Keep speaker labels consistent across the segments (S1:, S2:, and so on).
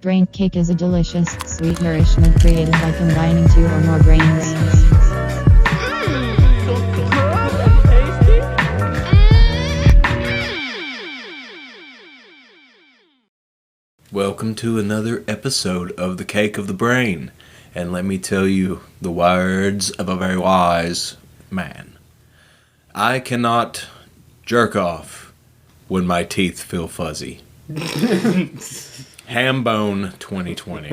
S1: Braincake is a delicious, sweet nourishment created by combining two or more grains.
S2: Welcome to another episode of The Cake of the Brain. And let me tell you the words of a very wise man. I cannot jerk off when my teeth feel fuzzy. Ham-Bone 2020.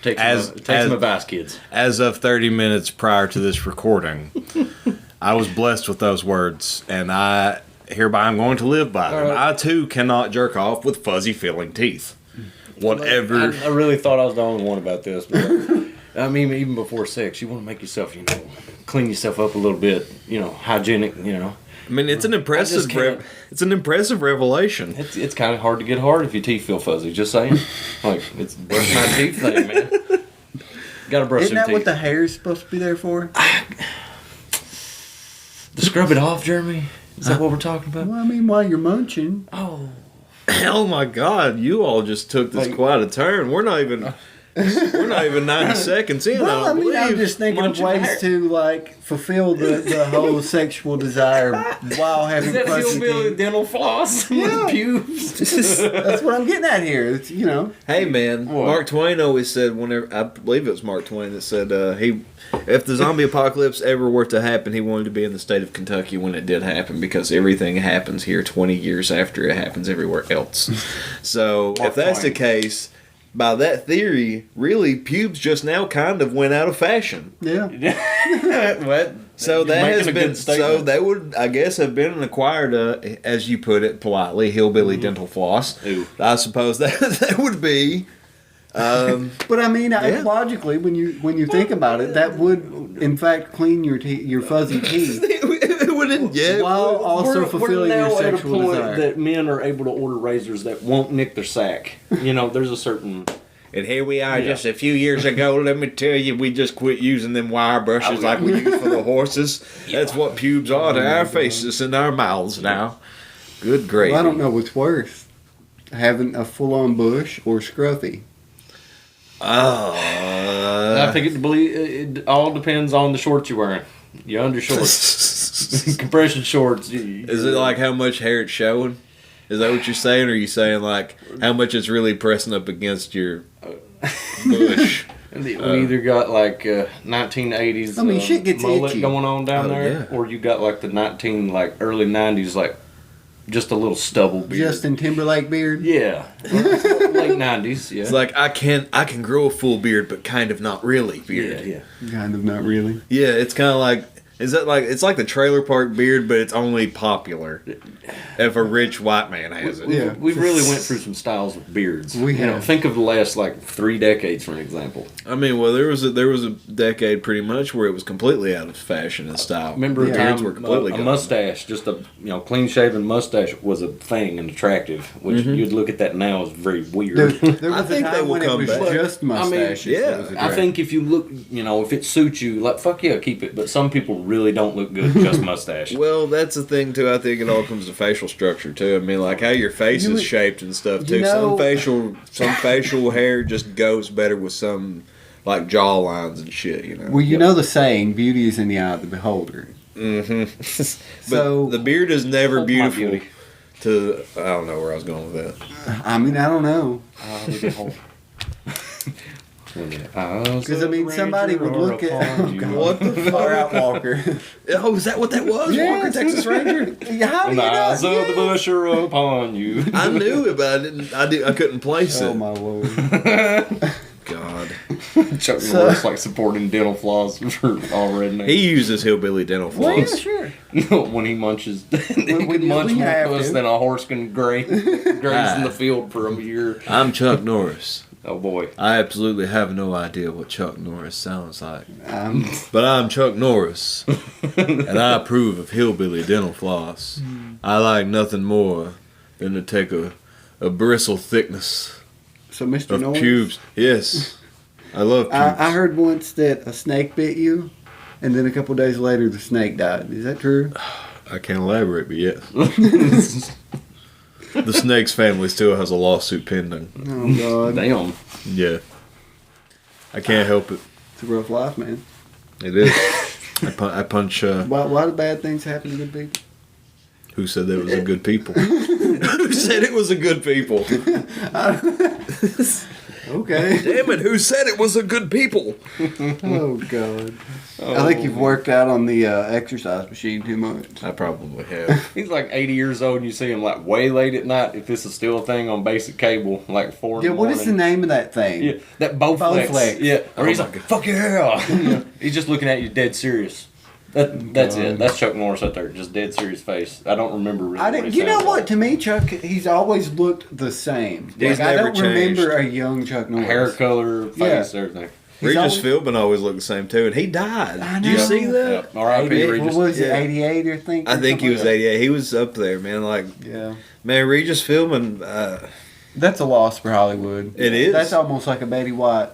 S3: Take some advice, kids.
S2: As of 30 minutes prior to this recording, I was blessed with those words, and hereby I'm going to live by them. I too cannot jerk off with fuzzy feeling teeth. Whatever.
S3: I really thought I was the only one about this. But, I mean, even before sex, you want to make yourself, clean yourself up a little bit, hygienic,
S2: I mean, it's an impressive revelation.
S3: It's kind of hard to get hard if your teeth feel fuzzy. Just saying, it's brush my teeth thing, man. Got to brush
S4: Isn't
S3: them
S4: that
S3: teeth.
S4: what the hair is supposed to be there for?
S3: To scrub it off, Jeremy. Is that what we're talking about?
S4: Well, I mean, while you're munching.
S2: Oh my God! You all just took this quite a turn. We're not even 90 seconds in.
S4: Well, I mean, I'm just thinking of ways to fulfill the whole sexual desire while having fuzzy teeth.
S3: dental floss with pubes?
S4: That's what I'm getting at here. It's,
S2: Hey man,
S3: What?
S2: Mark Twain always said whenever, I believe it was Mark Twain that said if the zombie apocalypse ever were to happen, he wanted to be in the state of Kentucky when it did happen because everything happens here 20 years after it happens everywhere else. So if that's the case, by that theory, really pubes just now kind of went out of fashion.
S4: Yeah.
S3: What?
S2: So
S3: You're
S2: that
S3: making
S2: has
S3: a
S2: been
S3: good statement.
S2: so that would, I guess, have been an acquired, as you put it politely, hillbilly dental floss.
S3: Ooh.
S2: I suppose that would be.
S4: But I mean, logically, when you think about it, that would in fact clean your fuzzy teeth
S2: It wouldn't. Yeah.
S4: while also fulfilling your sexual
S3: at a point
S4: desire.
S3: that men are able to order razors that won't nick their sack. There's a certain.
S2: And here we are, just a few years ago. Let me tell you, we just quit using them wire brushes like we used for the horses. That's what pubes are to our faces and our mouths now. Good gravy.
S4: Well, I don't know what's worse, having a full-on bush or scruffy.
S3: I think it all depends on the shorts you're wearing. Your undershorts, compression shorts.
S2: Is it like how much hair it's showing? Is that what you're saying? Or are you saying like how much it's really pressing up against your bush?
S3: We either got 1980s.
S4: I mean, shit gets
S3: mullet
S4: itchy.
S3: going on down there,
S2: yeah.
S3: or you got the early 90s just a little stubble beard.
S4: Justin Timberlake beard.
S3: Yeah, late 90s. Yeah,
S2: It's like I can grow a full beard, but kind of not really beard.
S3: yeah.
S4: Kind of, not really.
S2: Yeah, it's kind of like, it's like the trailer park beard, but it's only popular if a rich white man has it.
S4: Yeah.
S3: We really went through some styles of beards.
S4: We have.
S3: Think of the last 3 decades for an example.
S2: I mean, well, there was a decade pretty much where it was completely out of fashion and style.
S3: Remember a
S2: Beards
S3: time
S2: were completely
S3: a
S2: gone.
S3: mustache, just a clean shaven mustache was a thing and attractive, which you'd look at that now as very weird.
S4: There
S2: I
S4: was
S2: think
S4: a
S2: they
S4: time
S2: will
S4: when
S2: come
S4: it was
S2: back.
S4: just mustaches.
S2: yeah.
S4: that was
S3: I think if you look, if it suits you, fuck yeah, keep it. But some people really don't look good just mustache.
S2: Well, that's the thing too. I think it all comes to facial structure too. I mean, like how your face is shaped and stuff too. Some facial hair just goes better with some jaw lines and shit.
S4: Well, you know the saying, beauty is in the eye of the beholder.
S2: Mm-hmm. But
S4: So-
S2: the beard is never
S3: Hold my
S2: beautiful.
S3: beauty.
S2: I don't know where I was going with that.
S4: I mean, I don't know.
S3: Because
S4: Somebody would look at
S2: What the
S4: Far Out Walker.
S2: Oh, is that what that was?
S4: Yes.
S2: Walker, Texas Ranger.
S4: How do you
S3: The eyes
S4: know?
S3: of the bush are upon you.
S2: I knew it, but I couldn't place
S4: Oh
S2: it.
S4: my lord!
S2: God.
S3: Chuck
S4: So-
S3: Norris supporting dental floss for all rednecks.
S2: He uses hillbilly dental
S4: Well, yeah,
S2: floss.
S4: sure.
S3: When he munches, he
S4: When
S3: can munch
S4: we
S3: more
S4: have
S3: puss
S4: to.
S3: than a horse can graze in the field for a year.
S2: I'm Chuck Norris.
S3: Oh boy.
S2: I absolutely have no idea what Chuck Norris sounds like.
S4: Um,
S2: But I'm Chuck Norris, and I approve of hillbilly dental floss. I like nothing more than to take a bristle thickness
S4: so, Mr.
S2: of
S4: Norris,
S2: pubes. Yes, I love pubes.
S4: I heard once that a snake bit you, and then a couple days later the snake died. Is that true?
S2: I can't elaborate, but yes. The Snakes family still has a lawsuit pending.
S4: Oh God,
S3: Damn.
S2: Yeah. I can't help it.
S4: it's a rough life, man.
S2: It is. I punch.
S4: Why do bad things happen to good people?
S2: Who said that was a good people? Who said it was a good people?
S4: Okay.
S2: Damn it! Who said it was a good people?
S4: Oh God. I think you've worked out on the exercise machine too much.
S2: I probably have.
S3: He's like 80 years old, and you see him like way late at night. If this is still a thing on basic cable, like 4 in
S4: Yeah,
S3: the
S4: what
S3: morning.
S4: is the name of that thing?
S3: Yeah, that Bowflex.
S4: Bowflex.
S3: Yeah, or he's
S2: Oh
S3: like, "Fuck yeah!" He's just looking at you, dead serious. That's
S4: God.
S3: it. That's Chuck Norris right there, just dead serious face. I don't remember really.
S4: I didn't. You know what? To me, Chuck, he's always looked the same.
S2: He's
S4: I
S2: never
S4: don't remember
S2: changed.
S4: a young Chuck Norris.
S3: Hair color, face,
S4: Yeah.
S3: everything.
S4: He's
S2: Regis
S4: always-
S2: Philbin always looked the same too, and he died.
S4: I
S2: Did you
S4: know.
S2: see that?
S3: Yeah. R.I.P.
S4: What
S3: Regis.
S4: was it?
S2: Yeah.
S4: 88, I think.
S2: I
S4: or
S2: think he
S4: something
S2: was
S4: like
S2: 88. He was up there, man. Like,
S4: that. Yeah.
S2: man, Regis Philbin.
S4: That's a loss for Hollywood.
S2: It is.
S4: That's almost like a Betty White.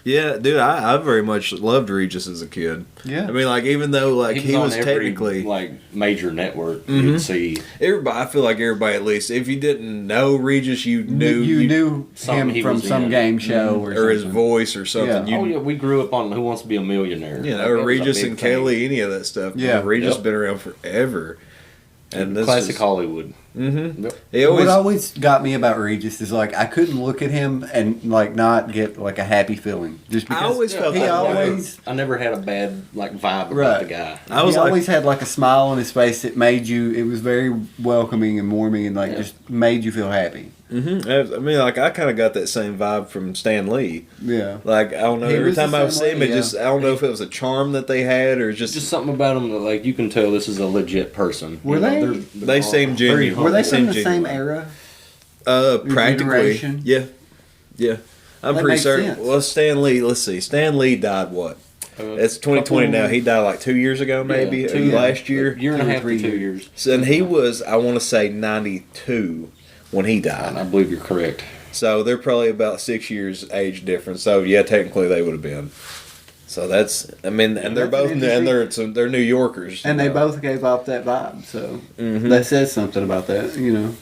S2: Yeah, dude, I very much loved Regis as a kid.
S4: Yeah.
S2: I mean, like, even though like he was
S3: on every,
S2: technically
S3: like major network.
S2: Mhm.
S3: You'd see
S2: everybody. I feel like everybody, at least if you didn't know Regis, you knew
S4: you knew
S3: something
S4: him
S3: he
S4: from
S3: was
S4: some
S3: in.
S4: game show
S2: or his
S4: something.
S2: voice or something.
S4: Yeah.
S3: oh
S2: You,
S3: yeah, we grew up on Who Wants to Be a Millionaire.
S2: you
S3: Like,
S2: know,
S3: that was a
S2: Regis
S3: big
S2: and
S3: thing.
S2: Kelly, any of that stuff.
S4: Yeah.
S2: Regis
S3: Yep.
S2: been around forever, and this
S3: Classic Hollywood.
S2: Mm-hmm.
S3: Yep.
S2: He always
S4: What always got me about Regis is like I couldn't look at him and like not get like a happy feeling just because
S2: I always felt
S4: he
S2: that way.
S4: always
S3: I never had a bad like vibe about
S4: Right.
S3: the guy.
S2: I was
S4: he
S2: like,
S4: always had like a smile on his face that made you. It was very welcoming and warming and like
S3: Yeah.
S4: just made you feel happy.
S2: mm-hmm. I mean, like I kind of got that same vibe from Stan Lee.
S4: Yeah.
S2: Like I don't know,
S4: He
S2: every
S4: was the
S2: time I would
S4: same
S2: see him,
S4: way,
S2: it just I don't know if it was a charm that they had or just
S3: Just something about him that like you can tell this is a legit person.
S4: Were
S3: You know,
S4: they-
S3: they're
S2: they seem
S3: very
S2: genuine.
S4: Were they
S2: Seem
S4: from the same
S2: genuine.
S4: era?
S2: Practically,
S4: generation?
S2: yeah. I'm
S4: That
S2: pretty
S4: makes
S2: certain.
S4: sense.
S2: Well, Stan Lee. Let's see. Stan Lee died what? It's 2020 now. He died like 2 years ago, maybe
S3: Yeah,
S2: or
S3: two-
S2: last year.
S3: year and a
S4: 2 or
S3: half
S4: 3
S3: to 2
S4: years.
S3: years.
S2: So, and he was, I want to say, 92 when he
S3: And I
S2: died.
S3: believe you're correct.
S2: So they're probably about 6 years age difference. So yeah, technically they would have been. So that's, I mean, and they're
S4: That's
S2: both, and they're New Yorkers,
S4: And
S2: you
S4: they
S2: know.
S4: both gave off that vibe, so
S2: Mhm.
S4: that says something about that, you know.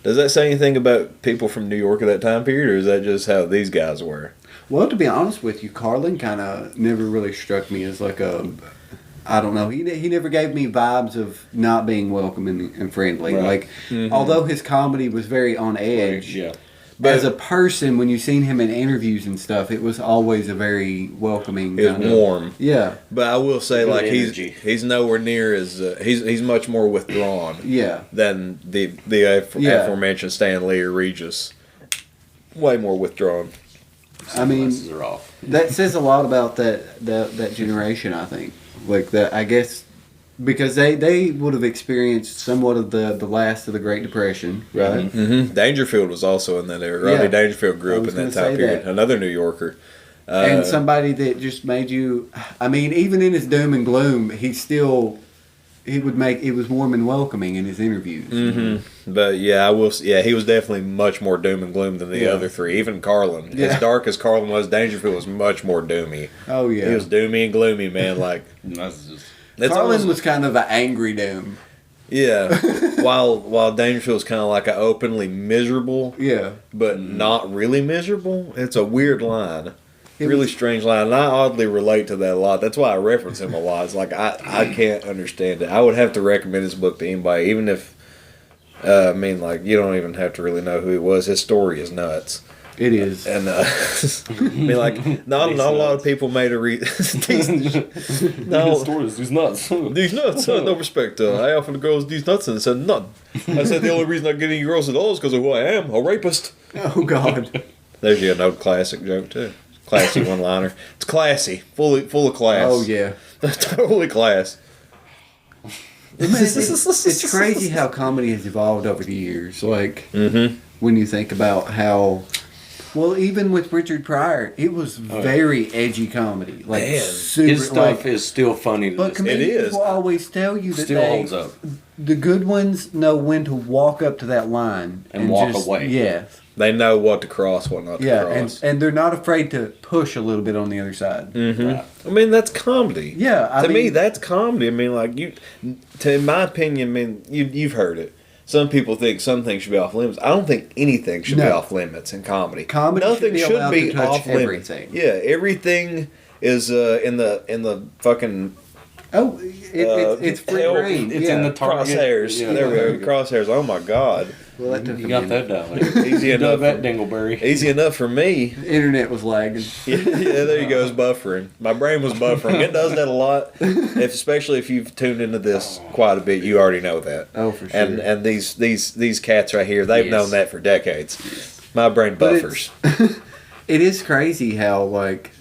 S2: Does that say anything about people from New York at that time period, or is that just how these guys were?
S4: Well, to be honest with you, Carlin kind of never really struck me as like a, I don't know. He never gave me vibes of not being welcome and friendly.
S3: Right.
S4: Like, although his comedy was very on edge,
S3: Yeah.
S2: But-
S4: as a person, when you seen him in interviews and stuff, it was always a very welcoming.
S2: It was
S4: kind of-
S2: warm.
S4: Yeah,
S2: But I will say,
S3: Good
S2: like
S3: energy.
S2: he's nowhere near as he's much more withdrawn
S4: yeah.
S2: than the
S4: Yeah.
S2: aforementioned Stan Lee or Regis. Way more withdrawn.
S4: I mean,
S3: Sunglasses are off.
S4: that says a lot about that generation. I think, like that. I guess because they would have experienced somewhat of the last of the Great Depression, right?
S2: Mm-hmm. Dangerfield was also in that era. Rodney
S4: Yeah.
S2: Dangerfield grew
S4: I
S2: up
S4: was
S2: in that
S4: gonna
S2: time
S4: say
S2: period.
S4: that.
S2: Another New Yorker.
S4: And somebody that just made you. I mean, even in his doom and gloom, he would make it was warm and welcoming in his interviews.
S2: Mm-hmm. But yeah, he was definitely much more doom and gloom than the
S4: Yeah.
S2: other three. Even Carlin,
S4: Yeah.
S2: as dark as Carlin was, Dangerfield was much more doomy.
S4: Oh yeah,
S2: He was doomy and gloomy, man. Like
S3: That's just
S2: that's
S4: Carlin
S2: almost-
S4: was kind of an angry doom.
S2: yeah. while Dangerfield was kind of like an openly miserable,
S4: Yeah,
S2: but not really miserable. It's a weird line.
S4: It
S2: Really
S4: was-
S2: strange line. And I oddly relate to that a lot. That's why I reference him a lot. It's like I can't understand it. I would have to recommend his book to anybody, even if I mean, like, you don't even have to really know who he was. His story is nuts.
S4: it is.
S2: And I mean, like, not a lot of people made a no,
S3: stories. These nuts.
S2: these nuts. No respect. I offered the girls these nuts and said none. I said the only reason I get any girls at all is because of who I am, a rapist.
S4: Oh God.
S2: There's you another classic joke too. Classy one-liner. It's classy, full of class.
S4: Oh yeah.
S2: Totally class.
S4: It's crazy how comedy has evolved over the years. Like
S2: Mm-hmm.
S4: when you think about how, well, even with Richard Pryor, it was very edgy comedy. Like
S2: Man,
S4: super.
S3: His stuff
S4: like,
S3: is still funny to
S4: but
S3: this
S4: comedians
S2: is.
S4: will always tell you that
S3: Still
S4: they,
S3: holds up.
S4: the good ones know when to walk up to that line
S3: And walk
S4: just,
S3: away.
S4: Yeah,
S2: They know what to cross, what not to
S4: yeah,
S2: cross.
S4: and they're not afraid to push a little bit on the other side.
S2: Mm-hmm.
S3: Right.
S2: I mean, that's comedy.
S4: Yeah, I
S2: to me,
S4: mean-
S2: that's comedy. I mean, like in my opinion, I mean, you've heard it. some people think some things should be off limits. I don't think anything should be
S4: No.
S2: off limits in comedy.
S4: Comedy
S2: Nothing
S4: should be allowed to touch
S2: off limits.
S4: everything.
S2: Yeah, everything is in the fucking
S4: Oh, it's free
S2: hell,
S4: reign.
S3: it's in the target.
S2: crosshairs.
S3: Yeah.
S2: There we go. Crosshairs. Oh my God.
S4: Well, that took
S3: You
S4: a
S3: got
S4: minute.
S3: that down.
S2: Easy
S3: You
S2: enough.
S3: dug that dingleberry.
S2: Easy enough for me.
S4: The internet was lagging.
S2: Yeah, there you go. It's buffering. My brain was buffering. It does that a lot. Especially if you've tuned into this quite a bit, you already know that.
S4: Oh, for sure.
S2: And these cats right here, they've
S3: Yes.
S2: known that for decades. My brain
S4: But
S2: buffers.
S4: It is crazy how like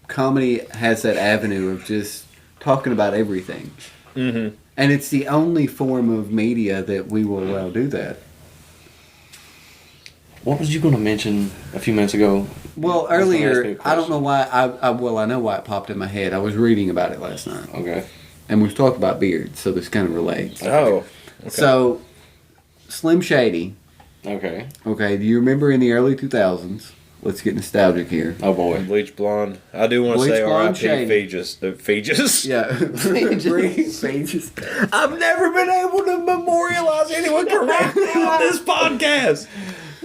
S4: comedy has that avenue of just talking about everything,
S2: Mm-hmm.
S4: and it's the only form of media that we will allow do that.
S3: What was you going to mention a few minutes ago?
S4: Well,
S3: I was gonna ask you a
S4: earlier, I don't know why. I know why it popped in my head. I was reading about it last night,
S3: Okay.
S4: and we've talked about beards, so this kind of relates.
S2: Oh. Okay.
S4: So, Slim Shady.
S3: Okay.
S4: Okay, do you remember in the early 2000s? Let's get nostalgic here.
S3: Oh boy.
S2: Bleach blonde. I do want to
S4: Bleach
S2: say
S4: blonde
S2: R.I.P.
S4: shady.
S2: Phaedrus. Phaedrus.
S4: Yeah, Phaedrus.
S2: I've never been able to memorialize anyone correctly on this podcast.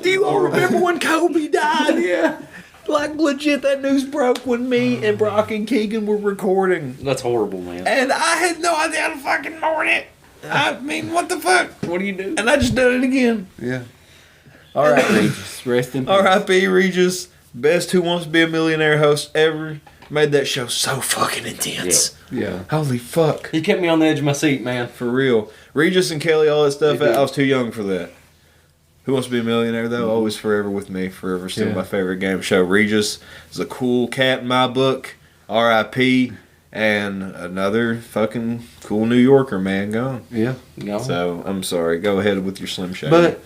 S2: Do you all remember when Kobe died?
S4: Yeah.
S2: Like legit, that news broke when me and Brock and Keegan were recording,
S3: That's horrible, man.
S2: and I had no idea how to fucking mourn it. I mean, what the fuck?
S3: What do you do?
S2: And I just done it again.
S4: Yeah. All right, Regis. Rest in peace.
S2: R.I.P. Regis, best Who Wants to Be a Millionaire host ever. Made that show so fucking intense.
S4: Yeah.
S2: Holy fuck.
S3: You kept me on the edge of my seat, man.
S2: For real. Regis and Kelly, all that stuff,
S4: They did.
S2: I was too young for that. Who Wants to Be a Millionaire, though? Always forever with me. Forever still
S4: Yeah.
S2: my favorite game show. Regis is a cool cat in my book. R.I.P. And another fucking cool New Yorker, man, gone.
S4: Yeah.
S3: No.
S2: So, I'm sorry. Go ahead with your Slim Shady.
S4: But,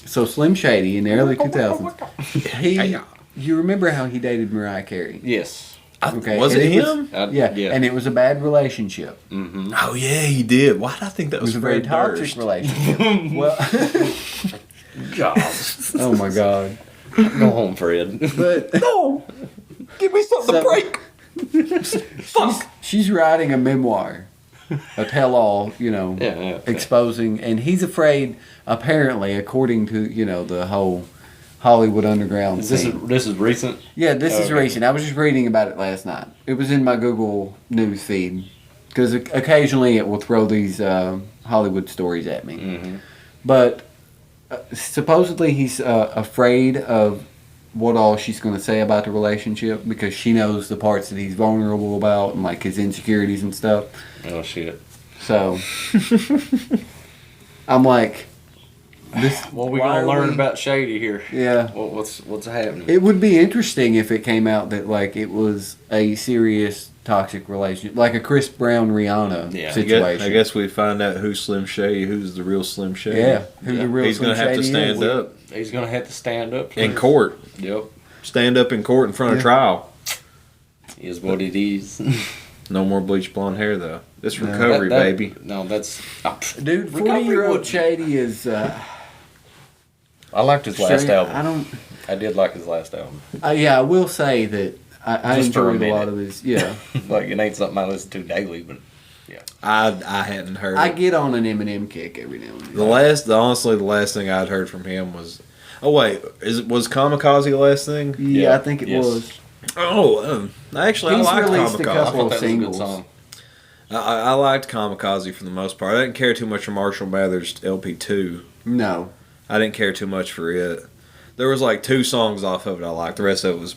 S4: so Slim Shady in the early 2000s, you remember how he dated Mariah Carey?
S3: Yes.
S4: Okay,
S2: Was
S4: and
S2: it
S4: it was-
S2: him?
S4: Yeah,
S3: Yeah.
S4: and it was a bad relationship.
S3: Mm-hmm.
S2: Oh, yeah, he did. Why did I think that
S4: It
S2: was
S4: was a very
S2: Fred
S4: toxic
S2: Durst?
S4: relationship. Well,
S3: God.
S4: oh my God.
S3: Go home, Fred.
S4: But
S2: No! Give me something
S4: So-
S2: to break!
S4: she's writing a memoir, a tell-all,
S3: Yeah.
S4: exposing, and he's afraid, apparently, according to, the whole Hollywood underground
S3: This
S4: scene.
S3: is recent.
S4: Yeah, this is
S3: Okay.
S4: recent. I was just reading about it last night. It was in my Google News feed. Because occasionally it will throw these Hollywood stories at me.
S3: Mm-hmm.
S4: But supposedly he's afraid of what all she's going to say about the relationship because she knows the parts that he's vulnerable about and like his insecurities and stuff.
S3: Oh shit.
S4: So I'm like, this.
S3: Well, we
S4: why
S3: gonna
S4: are
S3: learn
S4: we-
S3: about Shady here.
S4: Yeah.
S3: What's happening?
S4: It would be interesting if it came out that like it was a serious toxic relationship, like a Chris Brown Rihanna
S3: Yeah.
S4: situation.
S2: I guess we find out who's Slim Shady, who's the real Slim Shady.
S4: Yeah, who the real
S2: He's going to
S4: Slim
S2: have to
S4: Shady
S2: stand
S4: is.
S2: up
S3: He's gonna have to stand up
S2: in court.
S3: Yep.
S2: Stand up in court in front of
S4: Yeah.
S2: trial.
S3: Is what it is.
S2: No more bleach blonde hair, though. This
S4: No.
S2: recovery, baby.
S3: No, that's.
S4: Dude,
S3: Recovery
S4: 40-year-old
S3: would-
S4: Shady is.
S3: I liked his last
S4: straight-
S3: album.
S4: I don't.
S3: I did like his last album.
S4: Yeah, I will say that I
S3: Just for a
S4: enjoyed a lot
S3: minute.
S4: of his. Yeah,
S3: Like it ain't something I listen to daily, but
S2: I hadn't heard.
S4: I
S2: it.
S4: get on an Eminem kick every now and then.
S2: Honestly, the last thing I'd heard from him was. Oh wait, was Kamikaze the last thing?
S4: Yeah,
S3: Yeah,
S4: I think it
S3: yes.
S4: was.
S2: Oh, actually,
S4: He's
S2: I liked
S4: released a
S2: Kamikaze.
S3: I
S4: couple-
S3: thought that was a
S4: singles.
S3: good song.
S2: I liked Kamikaze for the most part. I didn't care too much for Marshall Mathers LP2.
S4: No,
S2: I didn't care too much for it. There was like 2 songs off of it I liked. The rest of it was.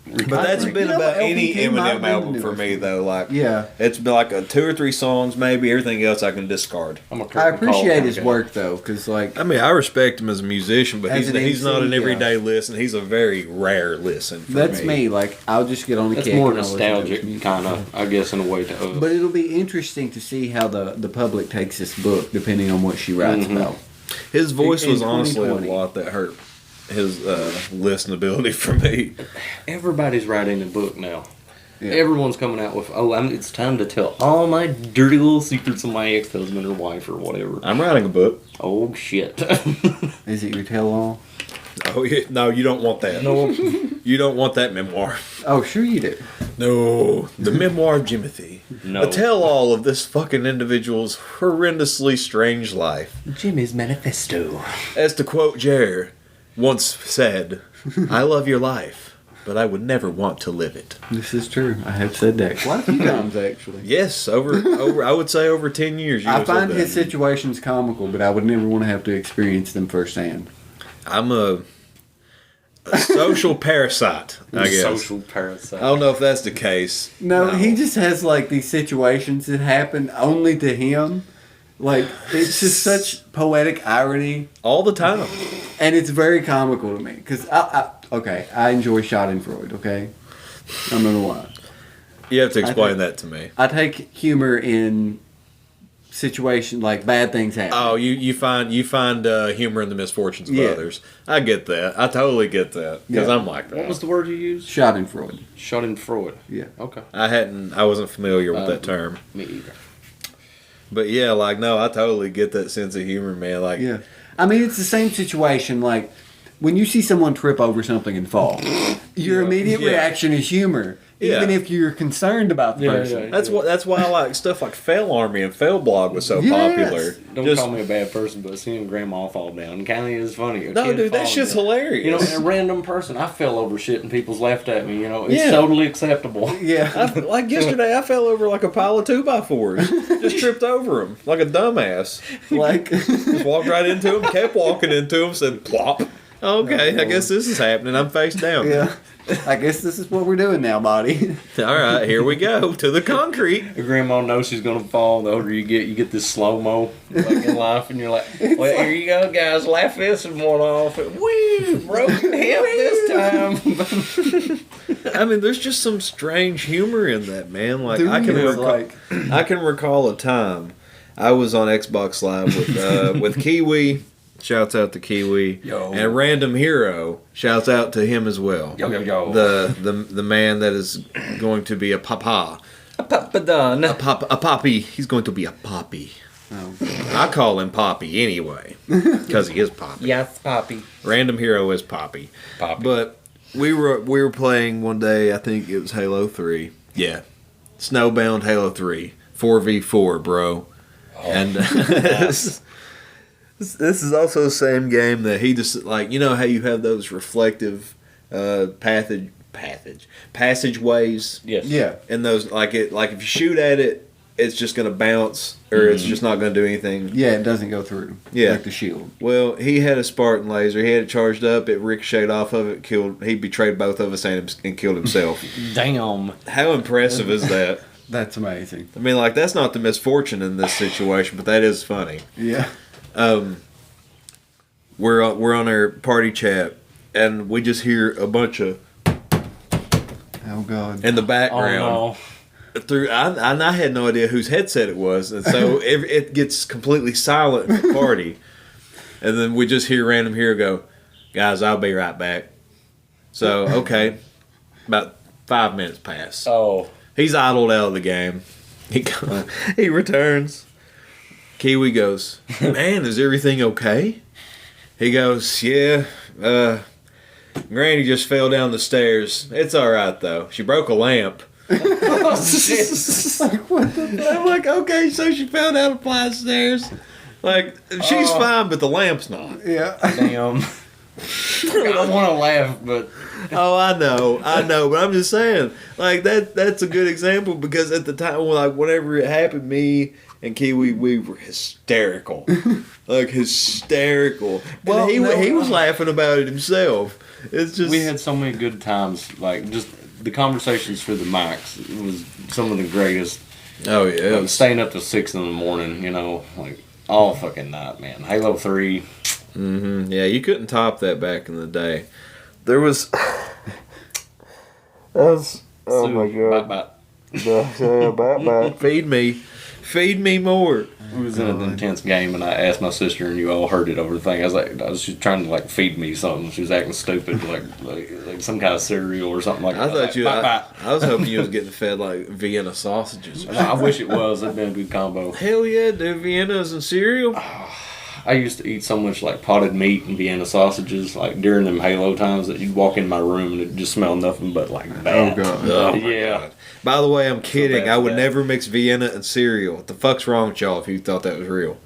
S2: But that's
S4: think-
S2: been
S4: you know
S2: about
S4: what,
S2: any
S4: LP2 might have
S2: Eminem
S4: been
S2: album
S4: the
S2: for
S4: newest
S2: me
S4: one.
S2: though. Like
S4: yeah,
S2: it's been like 2 or 3 songs maybe. Everything else I can discard.
S3: I'm a
S4: I
S3: Kurt
S4: appreciate
S3: McCall
S4: his
S3: kind of
S4: work though, because like
S2: I mean, I respect him as a musician, but
S4: As an
S2: he's not
S4: MC,
S2: an
S4: yeah.
S2: everyday listen. He's a very rare listen. For
S4: that's me. Like I'll just get on the
S3: That's
S4: kick.
S3: more
S4: and I'll listen to his
S3: nostalgic,
S4: music.
S3: kind of, I guess, in a way to us.
S4: But it'll be interesting to see how the public takes this book, depending on what she writes
S3: Mhm.
S4: about.
S2: His voice
S4: in
S2: was honestly a
S4: 2020.
S2: lot that hurt his listenability for me.
S3: Everybody's writing a book now.
S4: Yeah.
S3: Everyone's coming out with, it's time to tell all my dirty little secrets of my ex-husband or wife or whatever.
S2: I'm writing a book.
S3: Oh, shit.
S4: Is it your tell-all?
S2: Oh yeah, no, you don't want that.
S3: No.
S2: You don't want that memoir.
S4: Oh, sure you do.
S2: No, the memoir of Jimothy.
S3: No.
S2: A tell-all of this fucking individual's horrendously strange life.
S3: Jimmy's manifesto.
S2: As to quote Jer once said, I love your life, but I would never want to live it.
S4: This is true. I have said that quite a few times, actually.
S2: Yes, over I would say over 10 years.
S4: I find his situations comical, but I would never want to have to experience them firsthand.
S2: I'm a social parasite, I guess.
S3: Social parasite.
S2: I don't know if that's the case.
S4: No, he just has like these situations that happen only to him. Like, it's just such poetic irony,
S2: All the time.
S4: and it's very comical to me. Because, I enjoy Schadenfreude, okay? I'm not gonna lie.
S2: You have to explain that to me.
S4: I take humor in situations like bad things happen.
S2: Oh, you find humor in the misfortunes of
S4: Yeah.
S2: others. I get that. I totally get that because
S4: Yeah.
S2: I'm like that.
S3: What was the word you used?
S4: Schadenfreude.
S3: Schadenfreude.
S4: Yeah.
S3: Okay.
S2: I wasn't familiar with that term.
S3: Me either.
S2: But yeah, like no, I totally get that sense of humor, man. Like
S4: Yeah. I mean, it's the same situation. Like, when you see someone trip over something and fall, your immediate
S2: Yeah.
S4: reaction is humor. Even
S2: Yeah.
S4: if you're concerned about the person.
S2: That's why I like stuff like Fail Army and Fail Blog was so
S4: Yes.
S2: popular.
S3: Don't call me a bad person, but seeing grandma fall down kind of is funny. A
S2: No,
S3: kid
S2: dude, that
S3: falling
S2: shit's
S3: down.
S2: hilarious.
S3: You know, a random person. I fell over shit and people's laughed at me. You know, it's
S2: Yeah.
S3: totally acceptable.
S4: Yeah.
S2: Like yesterday, I fell over like a pile of 2x4s. Just tripped over them like a dumbass.
S4: Like,
S2: Just walked right into them, kept walking into them, said plop. Okay, I guess this is happening. I'm face down.
S4: yeah. I guess this is what we're doing now, buddy.
S2: All right, here we go to the concrete.
S3: Your grandma knows she's gonna fall. The older you get this slow mo like in life, and you're like, "Well, here you go, guys. Laugh this one off. Woo, broken hip this time."
S2: I mean, there's just some strange humor in that, man. Like
S4: Dude,
S2: I can recall a time I was on Xbox Live with Kiwi. Shouts out to Kiwi.
S3: Yo.
S2: And Random Hero. Shouts out to him as well.
S3: Yo.
S2: The man that is going to be a papa.
S3: A papadon.
S2: A poppy. He's going to be a poppy.
S4: Oh.
S2: I call him Poppy anyway. Because he is Poppy.
S3: Yes, Poppy.
S2: Random Hero is Poppy.
S3: Poppy.
S2: But we were playing one day, I think it was Halo 3. Yeah. Snowbound Halo 3. 4v4, bro. And this is also the same game that he just, like, you know how you have those reflective passageways?
S3: Yes.
S4: Yeah.
S2: And those, like if you shoot at it, it's just going to bounce, or it's just not going to do anything.
S4: Yeah, it doesn't go through.
S2: Yeah.
S4: Like the shield.
S2: Well, he had a Spartan laser. He had it charged up. It ricocheted off of it. He betrayed both of us and killed himself.
S3: Damn.
S2: How impressive is that?
S4: That's amazing.
S2: I mean, like, that's not the misfortune in this situation, but that is funny.
S4: Yeah.
S2: We're on our party chat, and we just hear a bunch of
S4: Oh, God.
S2: in the
S3: Oh
S2: background.
S3: no.
S2: I had no idea whose headset it was, and so it gets completely silent in the party, and then we just hear Random Hero go, "Guys, I'll be right back." So okay, about 5 minutes pass.
S3: Oh.
S2: He's idled out of the game. He returns. Kiwi goes, "Man, is everything okay?" He goes, "Yeah, Granny just fell down the stairs. It's all right though. She broke a lamp." I'm like, okay, so she fell down a flight of stairs. Like, she's fine, but the lamp's not.
S4: Yeah.
S3: Damn. I don't want to laugh, but
S2: Oh, I know, but I'm just saying, like, that's a good example because at the time, like, whenever it happened, me and Kiwi, we were hysterical. Like, hysterical.
S4: Well,
S2: And he was laughing about it himself. It's just...
S3: we had so many good times. Like, just the conversations for the mics. It was some of the greatest.
S2: Oh, yeah.
S3: Like, staying up till 6 in the morning, you know, like all fucking night, man. Halo 3.
S2: Mm-hmm. Yeah, you couldn't top that back in the day. There was... Oh, my God.
S3: Bye.
S2: Feed me more.
S3: It was an intense game, and I asked my sister, and you all heard it over the thing. I was just trying to like feed me something. She was acting stupid, like some kind of cereal or something like
S2: I
S3: that.
S2: thought you. I was hoping you was getting fed like Vienna sausages. Or
S3: I wish it was. That'd been a good combo.
S2: Hell yeah, dude! Viennas and cereal.
S3: I used to eat so much like potted meat and Vienna sausages like during them Halo times that you'd walk in my room and it just smelled nothing but like that.
S4: Oh, God.
S2: Oh, my
S3: Yeah.
S2: God. By the way, I'm kidding.
S3: bad
S2: I
S3: for
S2: would
S3: that.
S2: never mix Vienna and cereal. What the fuck's wrong with y'all if you thought that was real?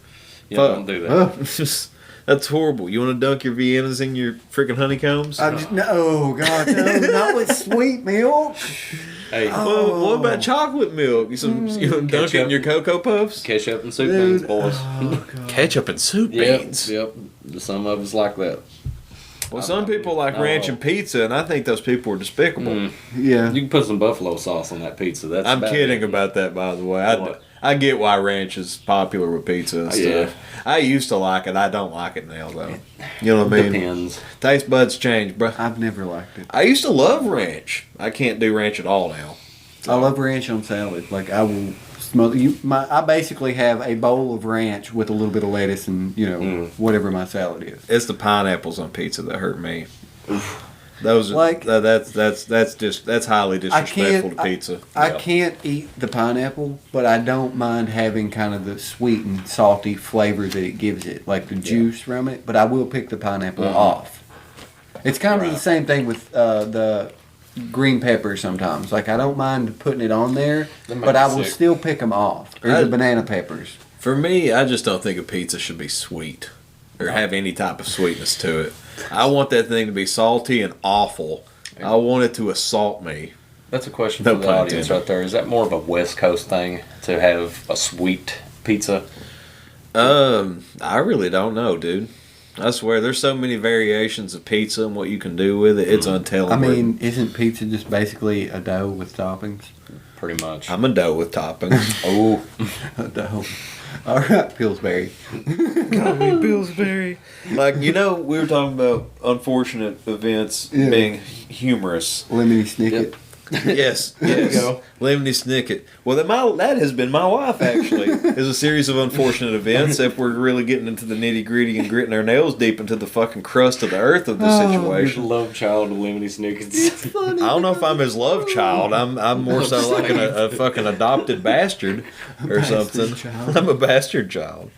S3: Yeah,
S2: Fuck.
S3: don't do that.
S2: Just, that's horrible. You want to dunk your Viennas in your freaking honeycombs?
S4: No, God, no, not with sweet milk.
S3: Hey,
S2: Well, what about chocolate milk? You want to dunk it in your Cocoa Puffs?
S3: ketchup and soup beans, boys.
S2: Ketchup and soup
S3: Yep,
S2: beans.
S3: yep. Some of us like that.
S2: Well, some people like
S3: No.
S2: ranch and pizza, and I think those people are despicable.
S4: Yeah.
S3: You can put some buffalo sauce on that pizza. That's
S2: I'm
S3: about
S2: kidding
S3: it.
S2: about that, by the way.
S3: What?
S2: I get why ranch is popular with pizza and stuff.
S3: Yeah.
S2: I used to like it. I don't like it now, though. You know what I mean?
S3: Depends.
S2: Taste buds change, bro.
S4: I've never liked it.
S2: I used to love ranch. I can't do ranch at all now.
S4: I love ranch on salad. Like I will smother you. I basically have a bowl of ranch with a little bit of lettuce and whatever my salad is.
S2: It's the pineapples on pizza that hurt me. Those are,
S4: Like-
S2: that's highly disrespectful to pizza.
S4: I can't eat the pineapple, but I don't mind having kind of the sweet and salty flavor that it gives it, like the juice from it. But I will pick the pineapple off. It's kind of the same thing with the green pepper sometimes. Like I don't mind putting it on there,
S3: That might
S4: but
S3: be
S4: I will
S3: sick.
S4: still pick them off. Or the banana peppers.
S2: For me, I just don't think a pizza should be sweet or have any type of sweetness to it. I want that thing to be salty and awful. I want it to assault me.
S3: That's a question
S2: No
S3: for the
S2: pun
S3: audience
S2: intended.
S3: right there. Is that more of a West Coast thing to have a sweet pizza?
S2: I really don't know, dude. I swear, there's so many variations of pizza and what you can do with it. It's untellable.
S4: I mean, isn't pizza just basically a dough with toppings?
S3: Pretty much.
S2: I'm a dough with toppings.
S3: Oh,
S4: A dough. All right, Pillsbury.
S2: Pillsbury. Like, we were talking about unfortunate events
S4: Yeah.
S2: being humorous.
S4: Lemony Snicket.
S2: Yes,
S3: There you
S2: yes.
S3: go.
S2: Lemony Snicket. Well, that has been my wife, actually. Is a series of unfortunate events. If we're really getting into the nitty gritty and gritting our nails deep into the fucking crust of the earth of the
S3: you're the
S2: situation.
S3: love child of Lemony Snicket's.
S2: I don't know if I'm his love child. I'm more so like a fucking adopted bastard or something.
S4: child.
S2: I'm a bastard child.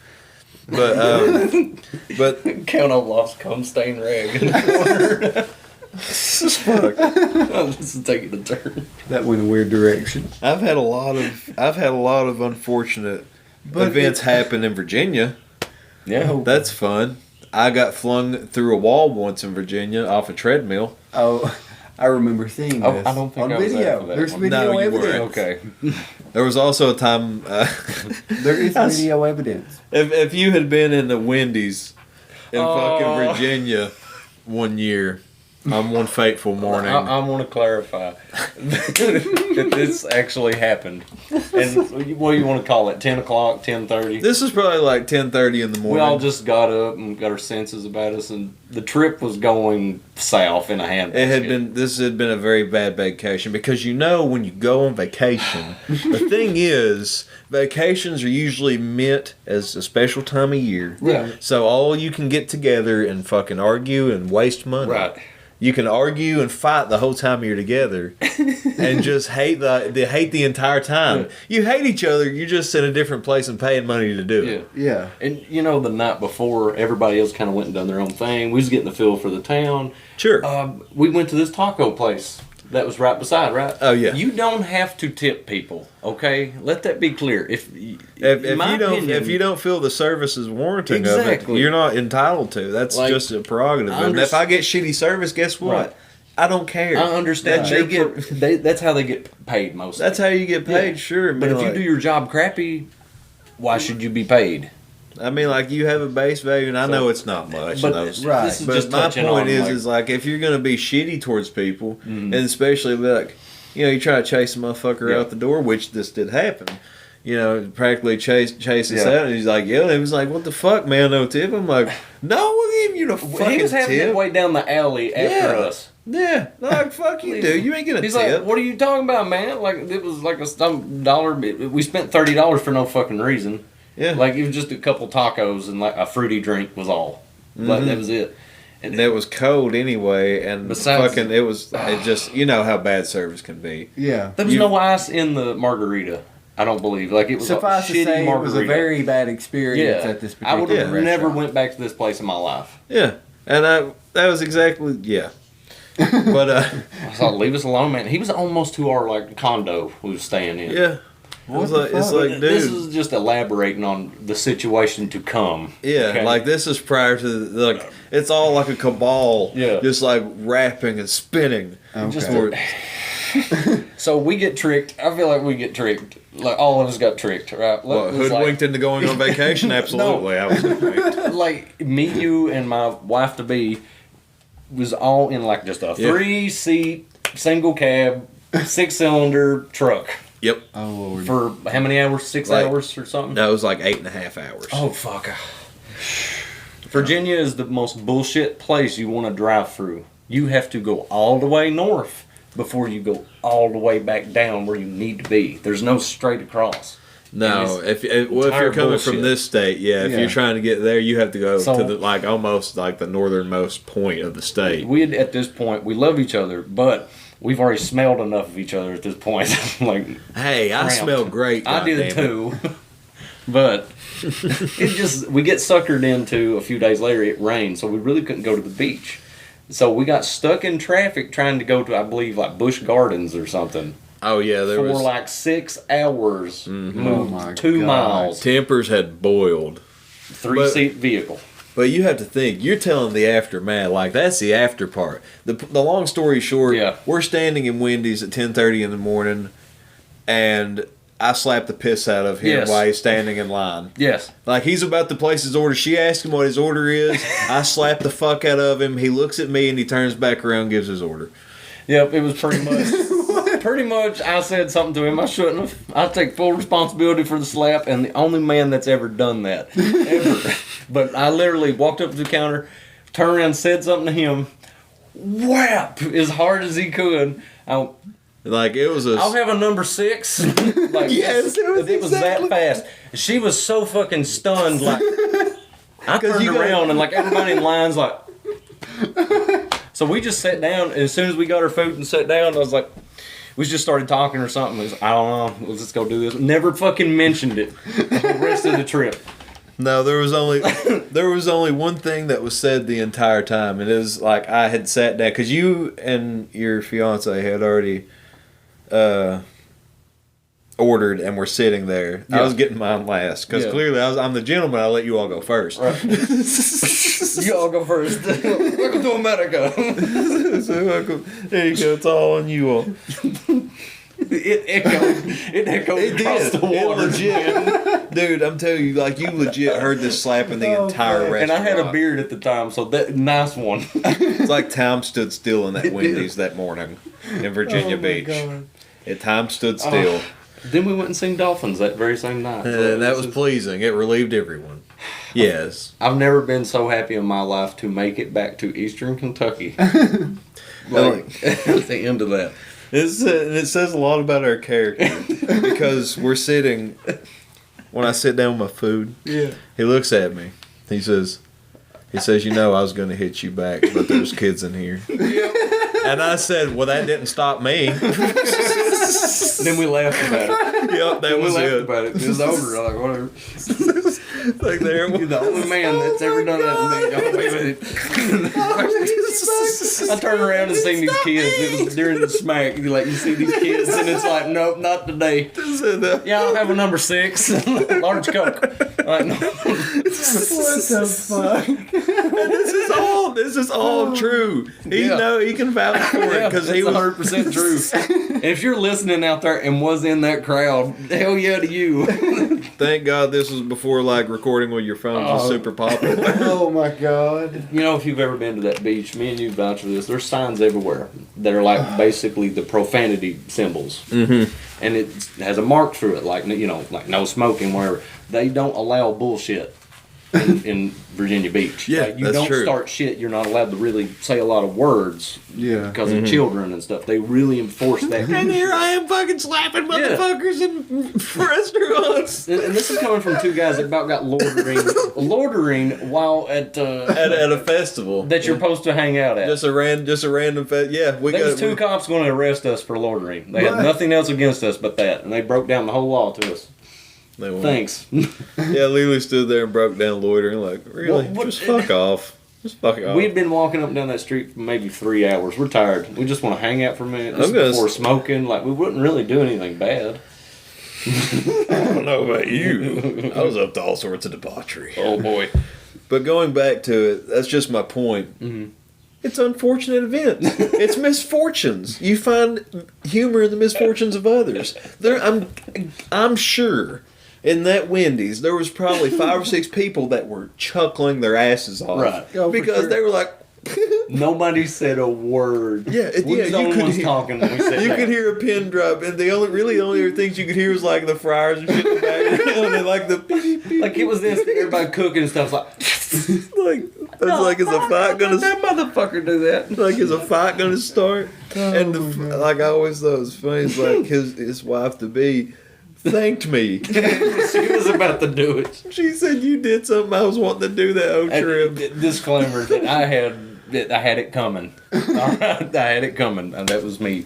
S2: But
S3: Count on lost cum stain rag in the corner.
S2: fuck.
S3: This is taking a turn.
S4: That went a weird direction.
S2: I've had a lot of unfortunate events happen in Virginia.
S3: Yeah.
S2: That's fun. I got flung through a wall once in Virginia off a treadmill.
S4: Oh, I remember seeing
S3: Oh,
S4: this
S3: I don't think
S4: on
S3: I was there
S4: video.
S3: for that
S4: There's
S3: one.
S4: video
S2: No, you
S4: evidence.
S2: weren't.
S3: Okay.
S2: There was also a time
S4: There is video evidence.
S2: if you had been in the Wendy's in
S3: Oh.
S2: fucking Virginia one year on one fateful morning.
S3: I want to clarify that this actually happened. And what do you want to call it? 10 o'clock, 10:30?
S2: This is probably like 10:30 in the
S3: We
S2: morning.
S3: all just got up and got our senses about us, and the trip was going south in a handbasket.
S2: This had been a very bad vacation because when you go on vacation, the thing is, vacations are usually meant as a special time of year.
S3: Yeah.
S2: So all you can get together and fucking argue and waste money.
S3: Right.
S2: You can argue and fight the whole time you're together, and just hate the entire time.
S3: Yeah.
S2: You hate each other. You're just in a different place and paying money to do
S3: Yeah.
S2: it.
S4: Yeah.
S3: And the night before, everybody else kind of went and done their own thing. We was getting the feel for the town.
S2: Sure.
S3: We went to this taco place that was right beside, right?
S2: Oh, yeah.
S3: You don't have to tip people, okay? Let that be clear. If
S2: If you don't feel the service is warranting of
S3: Exactly.
S2: it, you're not entitled to. That's
S3: Like,
S2: just a prerogative.
S3: I
S2: And if I get shitty service, guess what?
S3: Right.
S2: I don't care.
S3: I understand
S2: That's
S3: they
S2: your
S3: get that's how they get paid mostly.
S2: That's how you get paid,
S3: Yeah.
S2: sure.
S3: But if you do your job crappy, why should you be paid?
S2: I mean, like, you have a base value, and I know it's not much.
S3: But
S2: and those-
S4: right.
S3: this is
S2: But
S3: just
S2: my
S3: touching
S2: point
S3: on,
S2: is like if you're gonna be shitty towards people, and especially like, you try to chase a motherfucker
S3: Yeah.
S2: out the door, which this did happen. Practically chase us
S3: Yeah.
S2: out, and he's like, yeah. He was like, what the fuck, man? No tip. I'm like, no, we'll give you the fucking
S3: he was having
S2: tip.
S3: it way down the alley after
S2: Yeah.
S3: us.
S2: Yeah, like fuck you, dude. You ain't gonna
S3: He's
S2: tip.
S3: like, "What are you talking about, man? Like it was like some dollar. We spent $30 for no fucking reason.
S2: Yeah,
S3: Like it was just a couple tacos and like a fruity drink was all. Like that was it.
S2: and it was cold anyway, and
S3: Besides-
S2: fucking it just how bad service can be.
S4: Yeah.
S3: There was no ice in the margarita. I don't believe. Like, it was
S4: Suffice
S3: a
S4: to
S3: shitty
S4: say,
S3: margarita.
S4: it was a very bad experience
S3: yeah.
S4: at this
S3: I
S4: particular
S3: would have
S4: restaurant.
S3: never went back to this place in my life.
S2: Yeah, and that was exactly But
S3: I thought, leave us alone, man. He was almost to our like condo we was staying in.
S2: yeah,
S4: What the
S2: it's
S4: fuck?
S2: like, dude.
S3: This is just elaborating on the situation to come.
S2: Yeah,
S3: okay?
S2: like this is prior to like it's all like a cabal.
S3: Yeah.
S2: just like rapping and spinning.
S4: Okay.
S3: Just so we get tricked. I feel like we get tricked. Like all of us got tricked, right?
S2: Well, hoodwinked into going on vacation? Absolutely, I was hoodwinked.
S3: Like me, you, and my wife to be was all in like just a 3-seat single cab 6-cylinder truck
S2: Yep,
S4: Oh, Lord.
S3: for how many hours? 6
S2: Like-
S3: hours or something.
S2: that was like 8.5 hours.
S3: Oh fuck! Virginia is the most bullshit place you want to drive through. You have to go all the way north before you go all the way back down where you need to be. There's no straight across.
S2: No,
S3: And
S2: if you're coming from
S3: bullshit.
S2: this state, if
S4: Yeah.
S2: you're trying to get there, you have to go
S3: So-
S2: to the like almost like the northernmost point of the state.
S3: We at this point we love each other, but we've already smelled enough of each other at this point. Like
S2: Hey, I
S3: cramped.
S2: smell great.
S3: I did
S2: goddammit.
S3: too, but it just we get suckered into a few days later. It rained, so we really couldn't go to the beach. So we got stuck in traffic trying to go to, I believe, like Busch Gardens or something.
S2: Oh yeah, there
S3: For
S2: was
S3: like 6 hours,
S4: Oh
S3: moved
S4: my
S3: 2
S4: God.
S3: miles,
S2: tempers had boiled.
S3: 3-seat vehicle.
S2: But you have to think, you're telling the aftermath, like that's the after part. The long story short,
S3: Yeah.
S2: we're standing in Wendy's at 10:30 in the morning, and I slapped the piss out of him
S3: Yes.
S2: while he's standing in line.
S3: Yes.
S2: Like he's about to place his order. She asks him what his order is. I slap the fuck out of him. He looks at me and he turns back around and gives his order.
S3: Yep, it was pretty much. Pretty much, I said something to him I shouldn't have. I take full responsibility for the slap, and the only man that's ever done that, ever. But I literally walked up to the counter, turned around, said something to him, whap, as hard as he could.
S2: Like it was
S3: I'll have a number 6. Like,
S2: Yes, it was exactly-
S3: that fast. She was so fucking stunned. Like I turned
S2: you gotta-
S3: around and like everybody in line's like. So we just sat down, and as soon as we got our food and sat down, I was like, we just started talking or something. It was, I don't know. Let's just go do this. Never fucking mentioned it the rest of the trip.
S2: No, there was only one thing that was said the entire time, and it was like I had sat down because you and your fiance had already ordered and were sitting there. I
S3: Yeah.
S2: was getting mine last because
S3: Yeah.
S2: clearly I'm the gentleman. I let you all go first.
S3: Right. You all go first. Welcome to America.
S2: So, there you go. It's all on you all.
S3: It echoed across the
S2: It
S3: water.
S2: legit, dude. I'm telling you, like you legit heard this slap in the entire restaurant.
S3: And I had a beard at the time, so that nice one.
S2: It's like time stood still in that Wendy's that morning in Virginia
S3: Oh my
S2: Beach.
S3: God.
S2: Time stood still.
S3: Then we went and seen dolphins that very same night.
S2: And that was pleasing. It relieved everyone. Yes.
S3: I've never been so happy in my life to make it back to Eastern Kentucky. Like at the end of that.
S2: It says a lot about our character because we're sitting. When I sit down with my food, he looks at me. He says, "You know, I was going to hit you back, but there's kids in here." And I said, "Well, that didn't stop me."
S3: Then we laughed about it.
S2: Yep, that
S3: We
S2: was
S3: laughed
S2: it.
S3: about it. It was over. Like whatever.
S2: Like there.
S3: You're the only man that's ever done that to me. Don't believe it. I turn around and see these kids. It was during the smack. You see these kids, and it's like, nope, not today. Yeah, I'll have a number 6, large Coke. Like, no.
S4: What the fuck?
S2: This is all true. He can vouch for it
S3: Yeah,
S2: because
S3: it's
S2: he was
S3: 100% true. And if you're listening out there and was in that crowd, hell yeah to you.
S2: Thank God this was before like recording with your phone was super popular.
S4: Oh my God.
S3: You know, if you've ever been to that beach, me and you vouch for this. There's signs everywhere that are like basically the profanity symbols, and it has a mark through it, like like no smoking, wherever. They don't allow bullshit. in Virginia Beach.
S2: Yeah,
S3: Like, you
S2: that's
S3: don't
S2: true.
S3: start shit. You're not allowed to really say a lot of words
S4: Yeah.
S3: because of children and stuff. They really enforce that.
S2: And here I am fucking slapping motherfuckers in restaurants.
S3: And this is coming from two guys that about got loitering while at
S2: At a festival.
S3: that you're supposed to hang out at.
S2: Just a random fest. Yeah, we
S3: There was
S2: got
S3: two cops going to arrest us for loitering. They had nothing else against us but that, and they broke down the whole law to us.
S2: They won't.
S3: Thanks.
S2: Yeah, Lily stood there and broke down loitering. Like, really?
S3: What-
S2: Just fuck off. Just fuck off.
S3: We'd been walking up and down that street for maybe 3 hours. We're tired. We just want to hang out for a minute.
S2: I'm
S3: Just
S2: gonna
S3: before smoking. Like, we wouldn't really do anything bad.
S2: I don't know about you. I was up to all sorts of debauchery.
S3: Oh boy.
S2: But going back to it, that's just my point. It's unfortunate events. It's misfortunes. You find humor in the misfortunes of others. I'm sure in that Wendy's there was probably 5 or 6 people that were chuckling their asses off,
S3: Right.
S4: Oh, for
S2: because
S4: sure.
S2: they were like,
S3: Nobody said a word.
S2: Yeah,
S3: we was the only ones talking when we said
S2: you
S3: that.
S2: could hear a pin drop, and the only other things you could hear was like the fryers and shit in the background, and like the beep, beep,
S3: Like, it was this, everybody cooking and stuff. Like,
S2: like I was like, is a fight gonna?
S3: that motherfucker do that?
S2: Like, is a fight gonna start? And like I always thought it was funny. It's like his wife to be thanked me.
S3: She was about to do it.
S2: She said you did something I was wanting to do that whole trip.
S3: Disclaimer that I had it coming. All right, I had it coming, and that was me.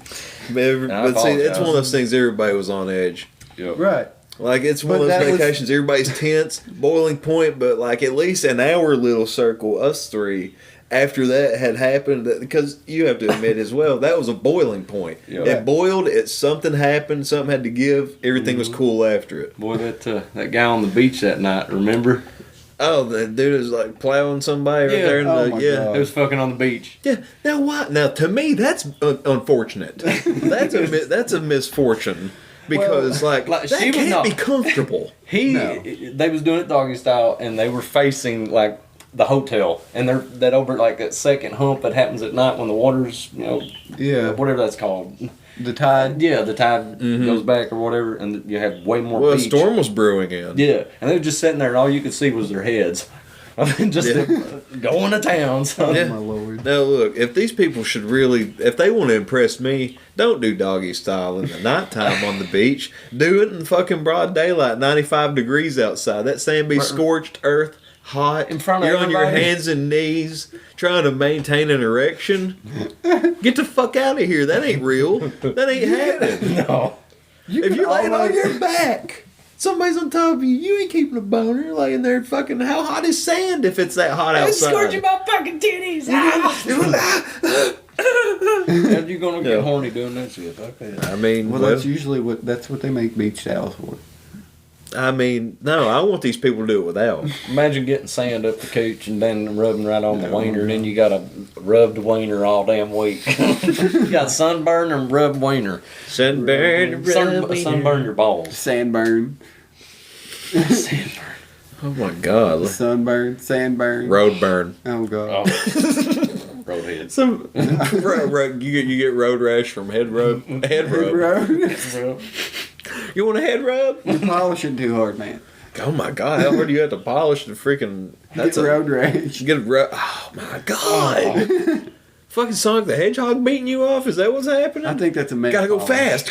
S2: But see, it's one of those things. Everybody was on edge.
S3: Yep.
S4: Right.
S2: Like, it's one
S4: But
S2: of
S4: that
S2: those
S4: was-
S2: vacations. Everybody's tense, boiling point. But like, at least in our little circle, us three, after that had happened, because you have to admit as well, that was a boiling point.
S3: Yeah.
S2: It boiled. Something happened. Something had to give. Everything was cool after it.
S3: Boy, that guy on the beach that night, remember?
S2: Oh, the dude is like plowing somebody right
S3: Yeah.
S2: there. In
S4: Oh
S2: the,
S4: my
S2: yeah.
S4: God.
S3: It was fucking on the beach.
S2: Yeah. Now what? Now to me, that's unfortunate. That's a misfortune, because
S3: like,
S2: that
S3: she was
S2: can't
S3: not-
S2: be comfortable.
S3: They was doing it doggy style, and they were facing like the hotel, and they're that over like that second hump that happens at night when the water's
S4: Yeah.
S3: whatever that's called.
S4: The tide.
S3: Yeah, the tide goes back or whatever, and you have way more
S2: Well, a
S3: beach.
S2: storm was brewing in.
S3: Yeah, and they were just sitting there, and all you could see was their heads. Just going to town, son.
S2: Yeah.
S4: Oh, my lord.
S2: Now look, if these people should really, if they want to impress me, don't do doggy style in the nighttime on the beach. Do it in fucking broad daylight, 95 degrees outside. That sand be scorched earth, hot.
S3: In front of
S2: You're on your
S3: everybody.
S2: hands and knees trying to maintain an erection. Get the fuck out of here. That ain't real. That ain't happening.
S3: No.
S2: If you're laying on your back, somebody's on top of you, you ain't keeping a boner. You're laying there fucking, how hot is sand if it's that hot outside?
S3: Scourging my fucking titties. Are you gonna get
S2: Yeah.
S3: horny doing that shit? Okay.
S2: I mean,
S4: Well, that's usually what they make beach towels for.
S2: no, I want these people to do it without.
S3: Imagine getting sand up the cooch and then rubbing right on the wiener, then you got a rubbed wiener all damn week. You got sunburn and rubbed wiener.
S2: Sunburn,
S3: Sunburn your balls.
S4: Sandburn.
S3: Sandburn.
S2: Oh my god.
S4: Sunburn. Sandburn.
S2: Road burn.
S4: Oh, God.
S3: Oh. Roadhead.
S2: Some you get road rash from head rub. Head rub. You want a head rub?
S4: You're polishing too hard, man.
S2: Oh my god, how hard do you have to polish the freaking? That's
S4: Get
S2: a
S4: road rage.
S2: Get a rub. Oh my god. Fucking Sonic the Hedgehog beating you off? Is that what's happening?
S4: I think that's a mess.
S2: Gotta go fast.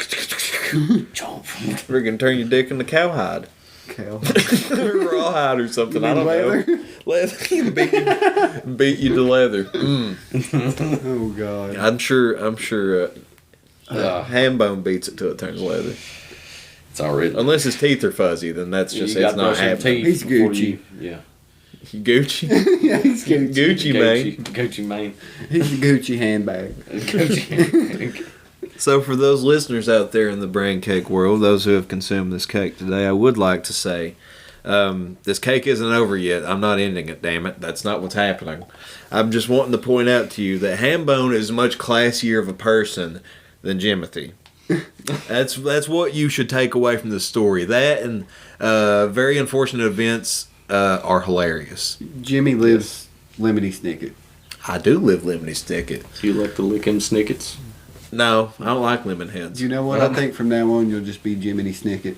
S3: Jump.
S2: Freaking turn your dick into cowhide.
S4: Cal.
S2: Rawhide or something. I don't
S4: Leather?
S2: know. Leather. beat you to leather.
S4: Oh, God.
S2: I'm sure Ham-Bone beats it till it turns leather.
S3: It's already.
S2: Unless his teeth are fuzzy, then that's just
S3: You
S2: it's
S3: gotta
S2: not
S3: brush your
S2: happening.
S3: teeth
S4: He's
S3: before
S4: Gucci.
S3: Yeah.
S2: Gucci.
S4: Yeah, he's Gucci.
S2: Gucci, man.
S3: Gucci man.
S4: He's a Gucci handbag.
S3: Gucci.
S2: So for those listeners out there in the Braincake world, those who have consumed this cake today, I would like to say, this cake isn't over yet. I'm not ending it, damn it. That's not what's happening. I'm just wanting to point out to you that Ham-Bone is much classier of a person than Jimothy. That's what you should take away from this story. That and very unfortunate events are hilarious.
S4: Jimmy lives Lemony Snicket.
S2: I do live Lemony Snicket.
S3: You like to lick him snickets?
S2: No, I don't like lemon heads.
S4: You know what? I think from now on you'll just be Jiminy Snicket.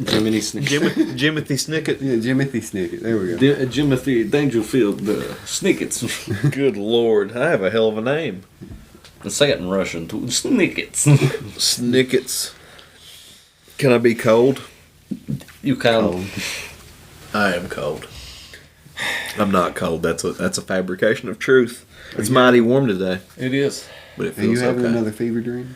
S3: Jiminy Snicket.
S2: Jimothy Snicket.
S4: Yeah, Jimothy Snicket. There we go.
S3: Jimothy Dangerfield Snickets.
S2: Good Lord, I have a hell of a name.
S3: And say it in Russian too. Snickets.
S2: Snickets. Can I be cold?
S3: You can.
S2: I am cold. I'm not cold. That's a fabrication of truth. It's mighty warm today,
S3: It is.
S2: but it
S4: Are you
S2: feels
S4: having
S2: okay.
S4: another fever dream?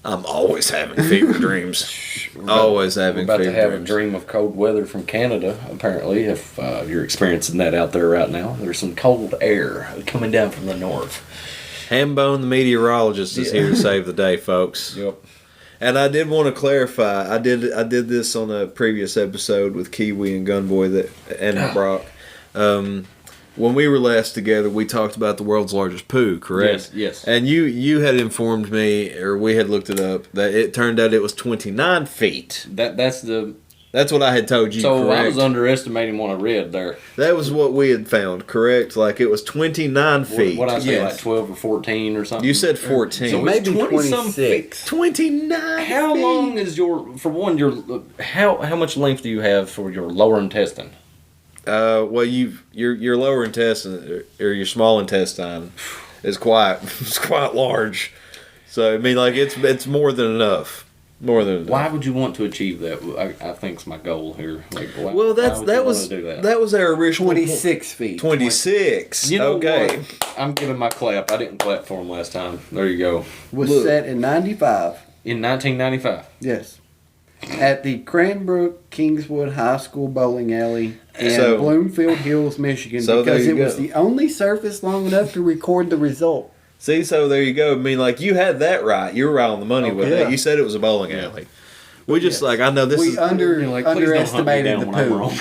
S2: I'm always having fever dreams. Always
S3: We're
S2: having
S3: about
S2: fever
S3: to have
S2: dreams.
S3: a dream of cold weather from Canada, apparently, if you're experiencing that out there right now. There's some cold air coming down from the north.
S2: Ham-Bone, the meteorologist, is here to save the day, folks.
S3: Yep.
S2: And I did want to clarify. I did this on a previous episode with Kiwi and Gunboy and Brock. When we were last together, we talked about the world's largest poo, correct?
S3: Yes.
S2: And you had informed me, or we had looked it up, that it turned out it was 29 feet.
S3: That's the.
S2: That's what I had told you,
S3: So
S2: correct?
S3: I was underestimating what I read there.
S2: That was what we had found, correct? Like, it was 29 feet.
S3: What I say,
S4: Yes.
S3: like 12 or 14 or something?
S2: You said 14.
S3: So
S4: Maybe
S3: 20-some
S4: 26.
S2: 29
S3: How
S2: feet.
S3: long is how much length do you have for your lower intestine?
S2: Well, your lower intestine or your small intestine is quite large. So I mean, like it's more than enough. More than enough.
S3: Why would you want to achieve that? I think is my goal here. Like, why
S2: Well,
S3: would you
S2: that
S3: wanna
S2: was
S3: do that?
S2: that was our original
S4: 26 feet.
S2: 26.
S3: You know
S2: okay.
S3: what? I'm giving my clap. I didn't clap for him last time. There you go.
S4: Was
S2: Look.
S4: set in 95.
S3: In 1995.
S4: Yes. At the Cranbrook Kingswood High School bowling alley in
S2: So-
S4: Bloomfield Hills, Michigan,
S2: So there
S4: because
S2: you
S4: it was
S2: go.
S4: the only surface long enough to record the result.
S2: See, so there you go. I mean, like you had that right. You were right on the money with
S4: Okay.
S2: that. You said it was a bowling alley. We just like I know this
S4: We
S2: is.
S3: You're like, please don't hunt me
S4: underestimated
S3: down
S4: the
S3: when I'm
S4: poo.
S3: wrong.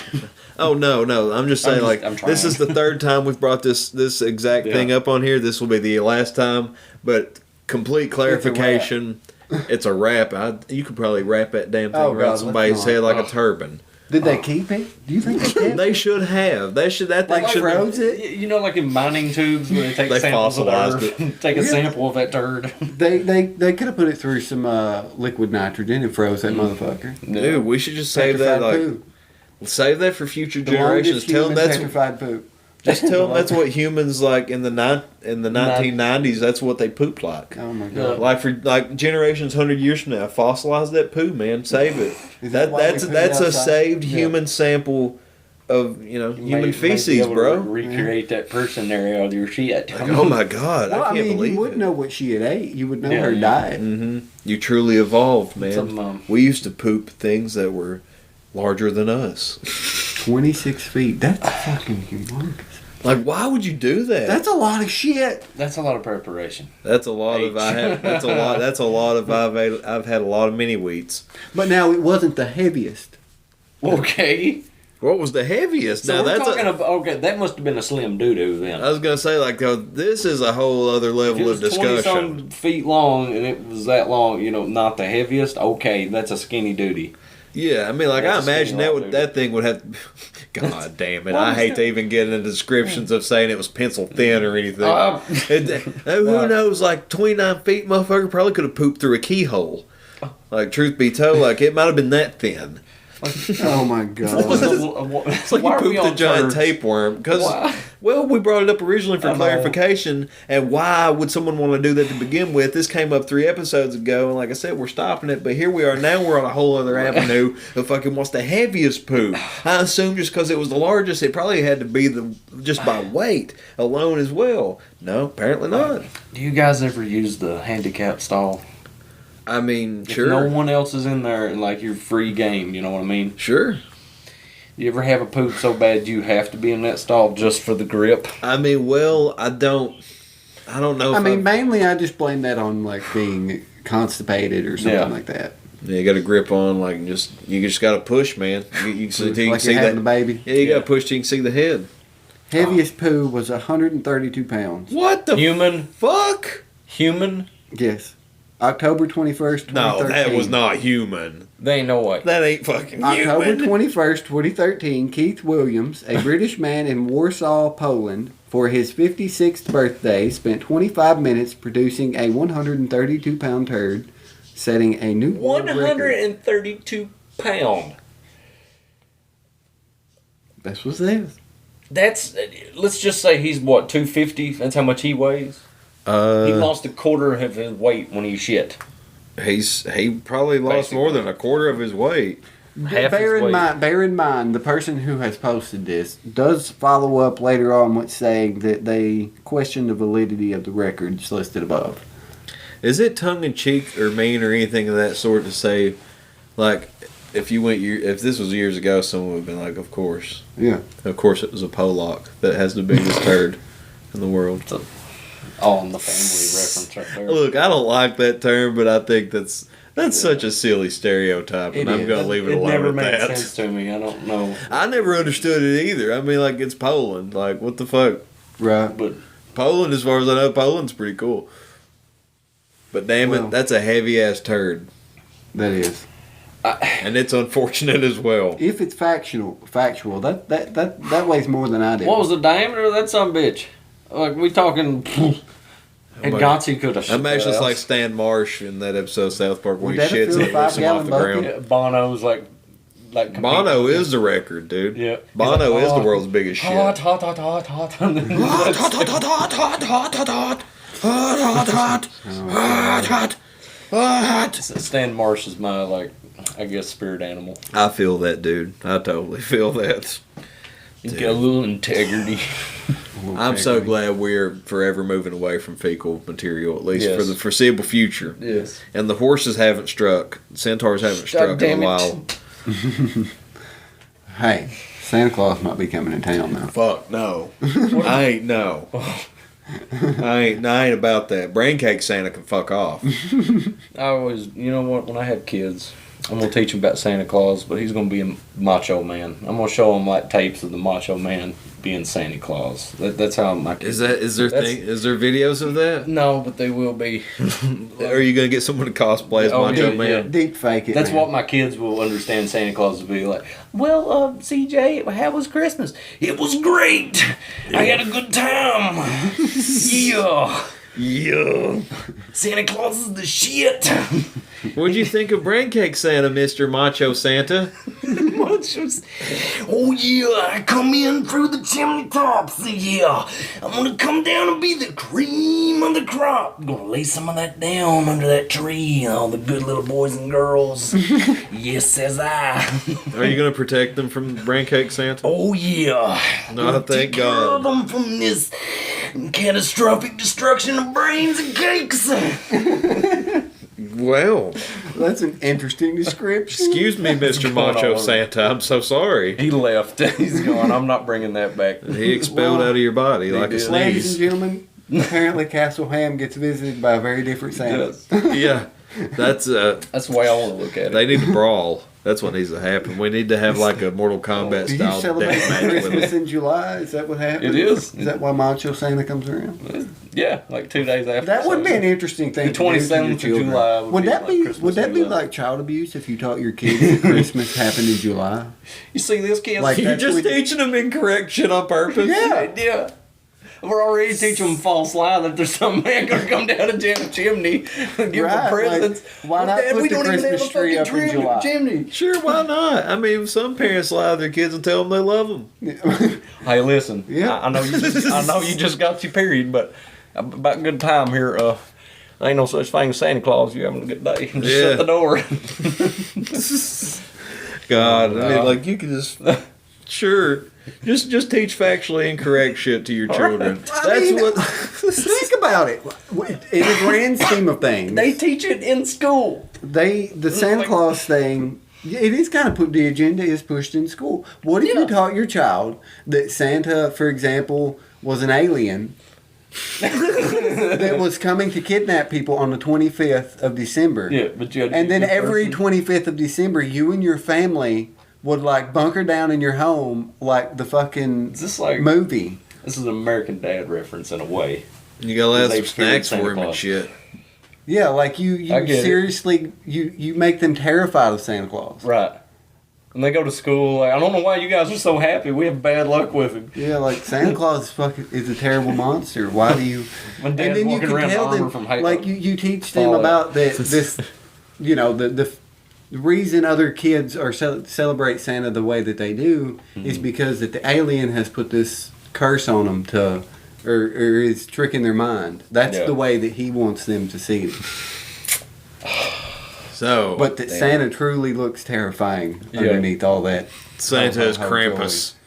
S2: Oh no! I'm just saying,
S3: I'm
S2: like this
S3: trying.
S2: is the third time we've brought this exact
S3: Yeah.
S2: thing up on here. This will be the last time, but complete clarification. It's a wrap. You could probably wrap that damn thing
S4: Oh,
S2: around
S4: God, let's
S2: somebody's
S4: not.
S2: head like a turban.
S4: Did they keep it? Do you think they kept
S2: They
S4: it?
S2: should have. That thing
S4: Like
S2: should
S4: froze it?
S3: You know, like in mining tubes where they take
S2: They
S3: samples of the
S2: fossilized
S3: earth, take a sample of that turd.
S4: They could have put it through some liquid nitrogen and froze that motherfucker.
S2: Dude, we should just save that.
S4: Petrified
S2: Like,
S4: poo.
S2: save that for future
S4: The
S2: generations.
S4: longest
S2: Tell them
S4: human
S2: that's
S4: petrified poop.
S2: just tell them that's what humans like in the 1990s. That's what they pooped like.
S4: Oh my god.
S2: Like for generations, 100 years from now, fossilize that poo, man. Save it.
S4: Is that why we put it
S2: That's a
S4: outside?
S2: saved
S4: Yeah.
S2: human sample of human feces, bro.
S3: Recreate that person there out of your shit.
S2: Like, oh my god,
S4: Well,
S2: I
S4: I
S2: can't
S4: mean,
S2: believe
S4: you would
S2: it.
S4: know what she had ate. You would know
S3: Yeah.
S4: her diet.
S2: You truly evolved, man.
S3: Some,
S2: We used to poop things that were larger than us.
S4: 26 feet. That's fucking humongous.
S2: Like, why would you do that?
S4: That's a lot of shit.
S3: That's a lot of preparation.
S2: That's a lot of That's a lot. That's a lot of I've had a lot of mini wheats.
S4: But now it wasn't the heaviest.
S3: Okay.
S2: What was the heaviest?
S3: So
S2: now
S3: we're
S2: that's
S3: talking about, okay, that must have been a slim doo-doo then.
S2: I was gonna say like this is a whole other
S3: If
S2: level
S3: it
S2: of
S3: was 20
S2: discussion.
S3: some feet long and it was that long, not the heaviest, okay, that's a skinny duty.
S2: Yeah, I mean, like
S3: That's
S2: I
S3: a
S2: imagine
S3: skinny lot, dude.
S2: that thing would have. God damn it!
S3: Well,
S2: I hate to even get into descriptions of saying it was pencil thin or anything. Who knows? Like 29 feet, motherfucker probably could have pooped through a keyhole. Like truth be told, like it might have been that thin.
S4: Oh my god.
S2: It's like you pooped a giant tapeworm. Because,
S3: Why?
S2: well, we brought it up originally for
S3: I know.
S2: clarification. And why would someone want to do that to begin with? This came up 3 episodes ago. And like I said, we're stopping it. But here we are now. We're on a whole other avenue of fucking what's the heaviest poo. I assume just because it was the largest, it probably had to be just by weight alone as well. No, apparently not.
S3: Do you guys ever use the handicap stall?
S2: I mean,
S3: If
S2: sure.
S3: no one else is in there and like you're free game, you know what I mean?
S2: Sure.
S3: You ever have a poop so bad you have to be in that stall just for the grip?
S2: I mean, well, I don't know if
S4: I mean,
S2: I've-
S4: mainly I just blame that on like being constipated or something
S3: Yeah.
S4: like that.
S2: Yeah, you got to grip on, like, you just got to push, man. You can
S4: Like
S2: see
S4: you're having a
S2: that.
S4: baby.
S2: Yeah, you got to push till you can see the head.
S4: Heaviest poo was 132 pounds.
S2: What the
S3: Human?
S2: fuck?
S3: Human?
S4: Yes. October 21st, 2013.
S2: No, that was not human.
S3: There ain't no way.
S2: That ain't fucking
S4: October
S2: human.
S4: 21st, 2013, Keith Williams, a British man in Warsaw, Poland, for his 56th birthday, spent 25 minutes producing a 132-pound turd, setting a new world record.
S3: 132 pound.
S4: That's what it is.
S3: That's, let's just say he's what, 250? That's how much he weighs? He lost a quarter of his weight when he shit.
S2: He probably lost more than a quarter of his weight.
S4: Bear in mind, the person who has posted this does follow up later on with saying that they question the validity of the records listed above.
S2: Is it tongue in cheek or mean or anything of that sort to say, like, if this was years ago, someone would have been like, of course.
S4: Yeah.
S2: Of course it was a Pollock that has the biggest turd in the world.
S3: It's all in the family reference right there.
S2: Look, I don't like that term, but I think that's such a silly stereotype, and I'm going to leave it alone
S3: never
S2: at
S3: made
S2: that.
S3: sense to me. I don't know.
S2: I never understood it either. I mean, like, it's Poland. Like, what the fuck?
S4: Right.
S3: But
S2: Poland, as far as I know, Poland's pretty cool. But damn it, that's a heavy-ass turd.
S4: That is.
S2: And it's unfortunate as well.
S4: If it's factual, that weighs more than I do.
S3: what was the diameter of that sumbitch? Like, we talking... And Gotzi could have...
S2: Imagine it's like Stan Marsh in that episode of South Park where he
S4: Would that
S2: shits
S4: fill
S2: and
S4: a
S2: lifts him off the
S4: 5-gallon
S2: ground.
S3: Bono's like
S2: Bono is the record, dude.
S3: Yeah.
S2: Bono is the world's biggest shit.
S3: Hot. Stan Marsh is my, like, I guess, spirit animal.
S2: I feel that, dude. I totally feel that.
S3: You got a little integrity.
S2: I'm so glad we're forever moving away from fecal material, at least for the foreseeable future.
S3: Yes.
S2: And the horses haven't struck. Centaurs haven't struck in a while.
S4: Hey, Santa Claus might be coming to town now.
S2: Fuck no. I ain't no. I ain't about that. Braincake Santa can fuck off.
S3: I always, you know what? When I have kids, I'm gonna teach them about Santa Claus, but he's gonna be a macho man. I'm gonna show them like tapes of the macho man being Santa Claus. That's how my kids.
S2: Is there videos of that?
S3: No, but they will be.
S2: Are you gonna get someone to cosplay as Macho Man?
S3: Yeah.
S4: Deep fake it.
S3: That's
S4: man.
S3: what my kids will understand Santa Claus to be like. Well, CJ, how was Christmas? It was great. I had a good time. Yeah.
S2: Yeah.
S3: Santa Claus is the shit.
S2: What'd you think of Braincake Santa, Mr. Macho Santa?
S3: Oh yeah, I come in through the chimney tops. Yeah, I'm gonna come down and be the cream of the crop. Gonna lay some of that down under that tree. All the good little boys and girls. Yes, says I.
S2: Are you gonna protect them from Braincake Santa?
S3: Oh yeah.
S2: No, thank
S3: Take care of
S2: God.
S3: them from this catastrophic destruction of brains and cakes.
S2: Well,
S4: That's an interesting description.
S2: excuse me, Mr. Macho Santa. I'm so sorry.
S3: He left. He's gone. I'm not bringing that back.
S2: He expelled out of your body like a
S4: Ladies and
S2: sneeze.
S4: gentlemen, apparently Castle Ham gets visited by a very different Santa.
S3: Yes.
S2: Yeah, that's
S3: That's the way I want to look at it.
S2: they need to brawl. That's what needs to happen. We need to have like a Mortal Kombat
S4: Do you
S2: style
S4: celebrate
S2: death match with
S4: Christmas
S2: them.
S4: in July? Is that what happens?
S3: It is.
S4: Is that why Macho Santa comes around?
S3: Yeah, like 2 days after.
S4: That would be an interesting thing.
S3: The
S4: to do to your
S3: 27th of
S4: children.
S3: July would be
S4: that
S3: like
S4: be
S3: Christmas
S4: would that
S3: in
S4: be
S3: July.
S4: like child abuse if you taught your kids that Christmas happened in July?
S3: You see this kid?
S4: Like
S2: You're
S4: that's
S2: just
S4: what-
S2: teaching them incorrect shit on purpose.
S4: Yeah.
S3: Yeah. We're already teaching them false lie that there's some man gonna come down a chimney and give them
S4: Right,
S3: presents.
S4: like, why not
S3: Dad,
S4: put
S3: we
S4: the
S3: don't even have a
S4: Christmas tree
S3: fucking
S4: up in July?
S3: chimney.
S2: Sure, why not? I mean, some parents lie to their kids and tell them they love them.
S3: Hey, listen.
S4: Yeah.
S3: I know you just got your period, but about good time here. Ain't no such thing as Santa Claus. You having a good day? Just
S2: Yeah.
S3: shut the door.
S2: God, I mean, like you can just sure. Just teach factually incorrect shit to your children. That's what.
S4: Think about it. In the grand scheme of things,
S3: They teach it in school.
S4: the Santa Claus thing. It is kind of put. The agenda is pushed in school. What if you taught your child that Santa, for example, was an alien that was coming to kidnap people on the 25th of December?
S3: Yeah, but you had to
S4: And
S3: be a
S4: then
S3: good
S4: every
S3: person.
S4: 25th of December, you and your family would like bunker down in your home like the fucking
S3: Is this like
S4: movie.
S3: This is an American Dad reference in a way.
S2: You gotta have
S3: They
S2: some snacks
S3: feared
S2: for
S3: Santa
S2: him and
S3: Claus.
S2: shit.
S4: Yeah, like
S3: I
S4: you
S3: get it.
S4: seriously you make them terrified of Santa Claus.
S3: Right. And they go to school. Like, I don't know why you guys are so happy. We have bad luck with him.
S4: Yeah, like Santa Claus is a terrible monster. Why do you?
S3: When Dad's walking around armor from Halo.
S4: like you teach them
S3: Fallout.
S4: about this, you know, the The reason other kids are celebrate Santa the way that they do is because that the alien has put this curse on them or is tricking their mind. That's the way that he wants them to see it.
S2: So,
S4: but that Santa truly looks terrifying underneath all that.
S2: Santa is Krampus.
S4: Joy.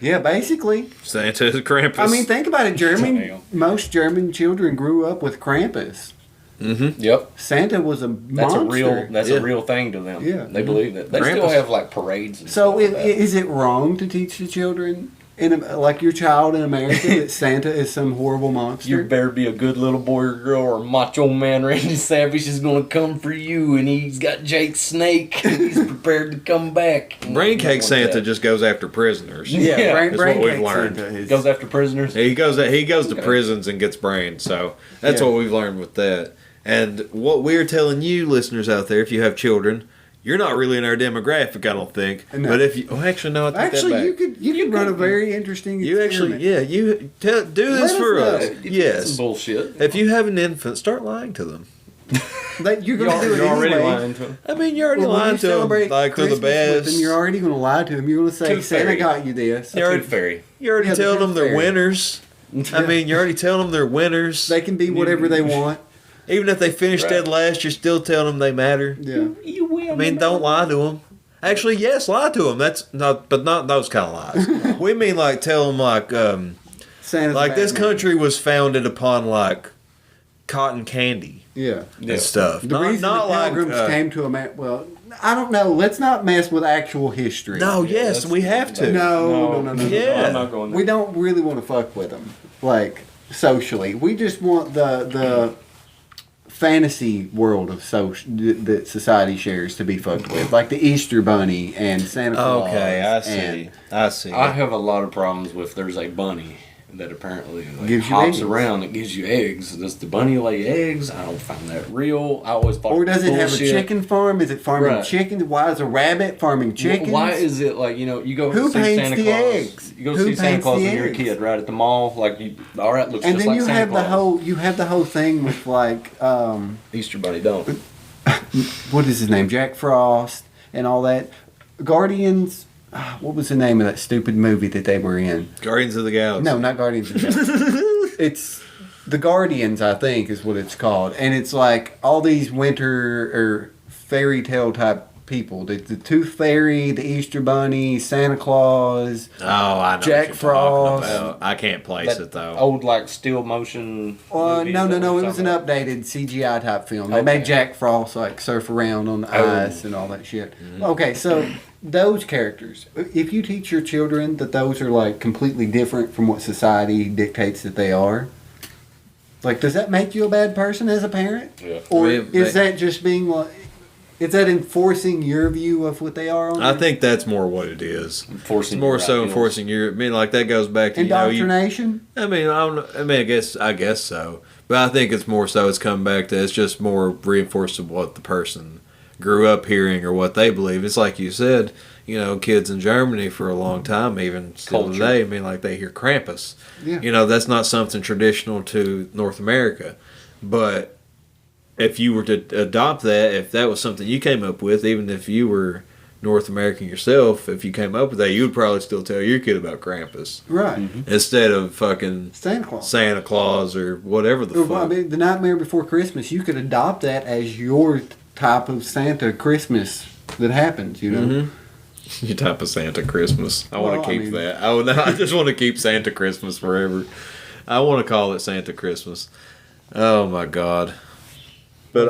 S4: Yeah, basically.
S2: Santa is Krampus.
S4: I mean, think about it. Most German children grew up with Krampus.
S2: Mm-hmm.
S3: Yep.
S4: Santa was a monster.
S3: That's a real thing to them.
S4: Yeah.
S3: They believe that. They still have like parades. And
S4: so
S3: stuff like
S4: is it wrong to teach the children, like your child in America, that Santa is some horrible monster?
S3: You better be a good little boy or girl, or Macho Man Randy Savage is going to come for you, and he's got Jake Snake, and he's prepared to come back.
S2: Braincake Santa just goes after prisoners.
S3: Yeah,
S2: that's what we've learned.
S3: Goes after prisoners.
S2: He goes to prisons and gets brains. So that's what we've learned with that. And what we're telling you, listeners out there, if you have children, you're not really in our demographic, I don't think. No. But if you, actually, no, I take that back.
S4: you could run a very interesting.
S2: You
S4: experiment.
S2: you do this for us. Yes,
S3: some bullshit.
S2: If you have an infant, start lying to them.
S4: You're going to do it
S3: You're already
S4: anyway.
S3: lying to them.
S2: I mean, you're already lying to them. Like to the best.
S4: Then you're already going to lie to them. You're going to say Santa got you this.
S3: You're already fairy.
S2: You already telling them they're winners. I mean, you're already telling them they're winners.
S4: They can be whatever they want.
S2: Even if they finish dead last, you're still telling them they matter.
S4: Yeah.
S3: You will.
S2: I mean, don't lie to them. Actually, yes, lie to them. That's not, but not those kind of lies. We mean like tell them like,
S4: Santa's
S2: like this country was founded upon like cotton candy.
S4: Yeah.
S2: And stuff.
S4: The reason the Pilgrims came to America, well, I don't know. Let's not mess with actual history.
S2: No, yes, we have to.
S4: No.
S2: Yeah.
S3: I'm not going there.
S4: We don't really want to fuck with them, like, socially. We just want the fantasy world of that society shares to be fucked with, like the Easter Bunny and Santa Claus.
S2: Okay, I see.
S3: I have a lot of problems with there's a bunny that apparently
S4: gives you
S3: hops
S4: eggs.
S3: around and gives you eggs. Does the bunny lay eggs? I don't find that real. I always thought.
S4: Or does it have a
S3: bullshit.
S4: chicken farm? Is it farming
S3: Right.
S4: chickens? Why is a rabbit farming chickens?
S3: Why is it like you go
S4: Who
S3: see
S4: paints
S3: Santa
S4: the
S3: Claus?
S4: eggs?
S3: You go
S4: Who
S3: see Santa
S4: paints
S3: Claus
S4: the
S3: when you're a
S4: eggs?
S3: kid, right at the mall. Like all right, looks
S4: And
S3: just
S4: then
S3: like
S4: you
S3: Santa
S4: have
S3: Claus.
S4: the whole thing with like
S3: Easter Bunny don't.
S4: what is his name? Jack Frost and all that. Guardians. What was the name of that stupid movie that they were in?
S2: Guardians of the Galaxy.
S4: No, not Guardians of the Galaxy. It's The Guardians, I think, is what it's called. And it's like all these winter or fairy tale type people. The Tooth Fairy, the Easter Bunny, Santa Claus.
S2: Oh, I know
S4: Jack
S2: what you're
S4: Frost.
S2: talking about. I can't place it though.
S3: Old like still motion. movies
S4: No.
S3: that
S4: It
S3: we're
S4: was an
S3: talking about.
S4: updated CGI type film. They
S3: Okay.
S4: made Jack Frost like surf around on the ice and all that shit. Okay, so those characters, if you teach your children that those are like completely different from what society dictates that they are, like, does that make you a bad person as a parent?
S3: Yeah.
S4: Or
S2: I mean,
S4: is that just being like, is that enforcing your view of what they are on
S2: I
S4: there?
S2: think that's more what it is.
S3: Enforcing
S2: It's more
S3: your
S2: so
S3: ideals.
S2: enforcing your. I mean, like that goes back to
S4: Indoctrination?
S2: I mean, I don't know. I mean, I guess so. But I think it's more so. It's come back to it's just more reinforced of what the person grew up hearing or what they believe. It's like you said. You know, kids in Germany for a long time, even still
S3: Culture.
S2: today. I mean, like they hear Krampus.
S4: Yeah.
S2: You know, that's not something traditional to North America. But if you were to adopt that, if that was something you came up with, even if you were North American yourself, if you came up with that, you would probably still tell your kid about Krampus
S4: Right.
S2: instead of fucking
S4: Santa Claus.
S2: or whatever the
S4: Well, I
S2: fuck.
S4: mean, the Nightmare Before Christmas, you could adopt that as your type of Santa Christmas that happens, you know?
S2: Mm-hmm. You type of Santa Christmas. I want
S4: Well,
S2: to
S4: I
S2: keep
S4: mean-
S2: that. I just want to keep Santa Christmas forever. I want to call it Santa Christmas. Oh my God! But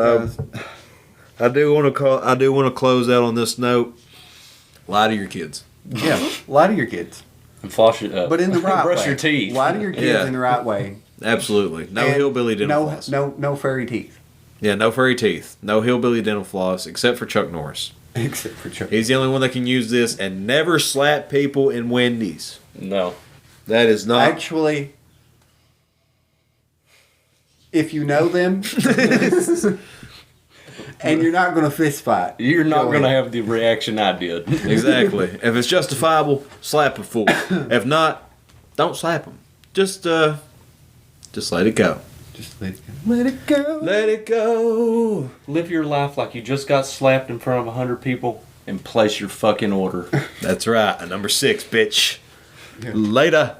S2: I do want to close out on this note. Lie to your kids.
S4: Yeah, lie to your kids.
S3: And floss your,
S4: But in the right way.
S3: brush your teeth.
S4: Lie to your kids
S2: Yeah.
S4: in the right way.
S2: Absolutely. No
S4: And
S2: hillbilly dental
S4: no,
S2: floss.
S4: no fairy teeth.
S2: Yeah, no furry teeth. No hillbilly dental floss, except for Chuck Norris.
S4: Except for Chuck.
S2: He's the only one that can use this and never slap people in Wendy's.
S3: No.
S2: That is not.
S4: Actually, if you know them, and you're not going to fist fight.
S3: You're not
S4: Go
S3: going to
S4: ahead.
S3: have the reaction I did.
S2: Exactly. If it's justifiable, slap a fool. If not, don't slap him. Just let it go.
S4: Just let it go. Let it go.
S2: Let it go.
S3: Live your life like you just got slapped in front of 100 people and place your fucking order.
S2: That's right. Number 6, bitch. Later.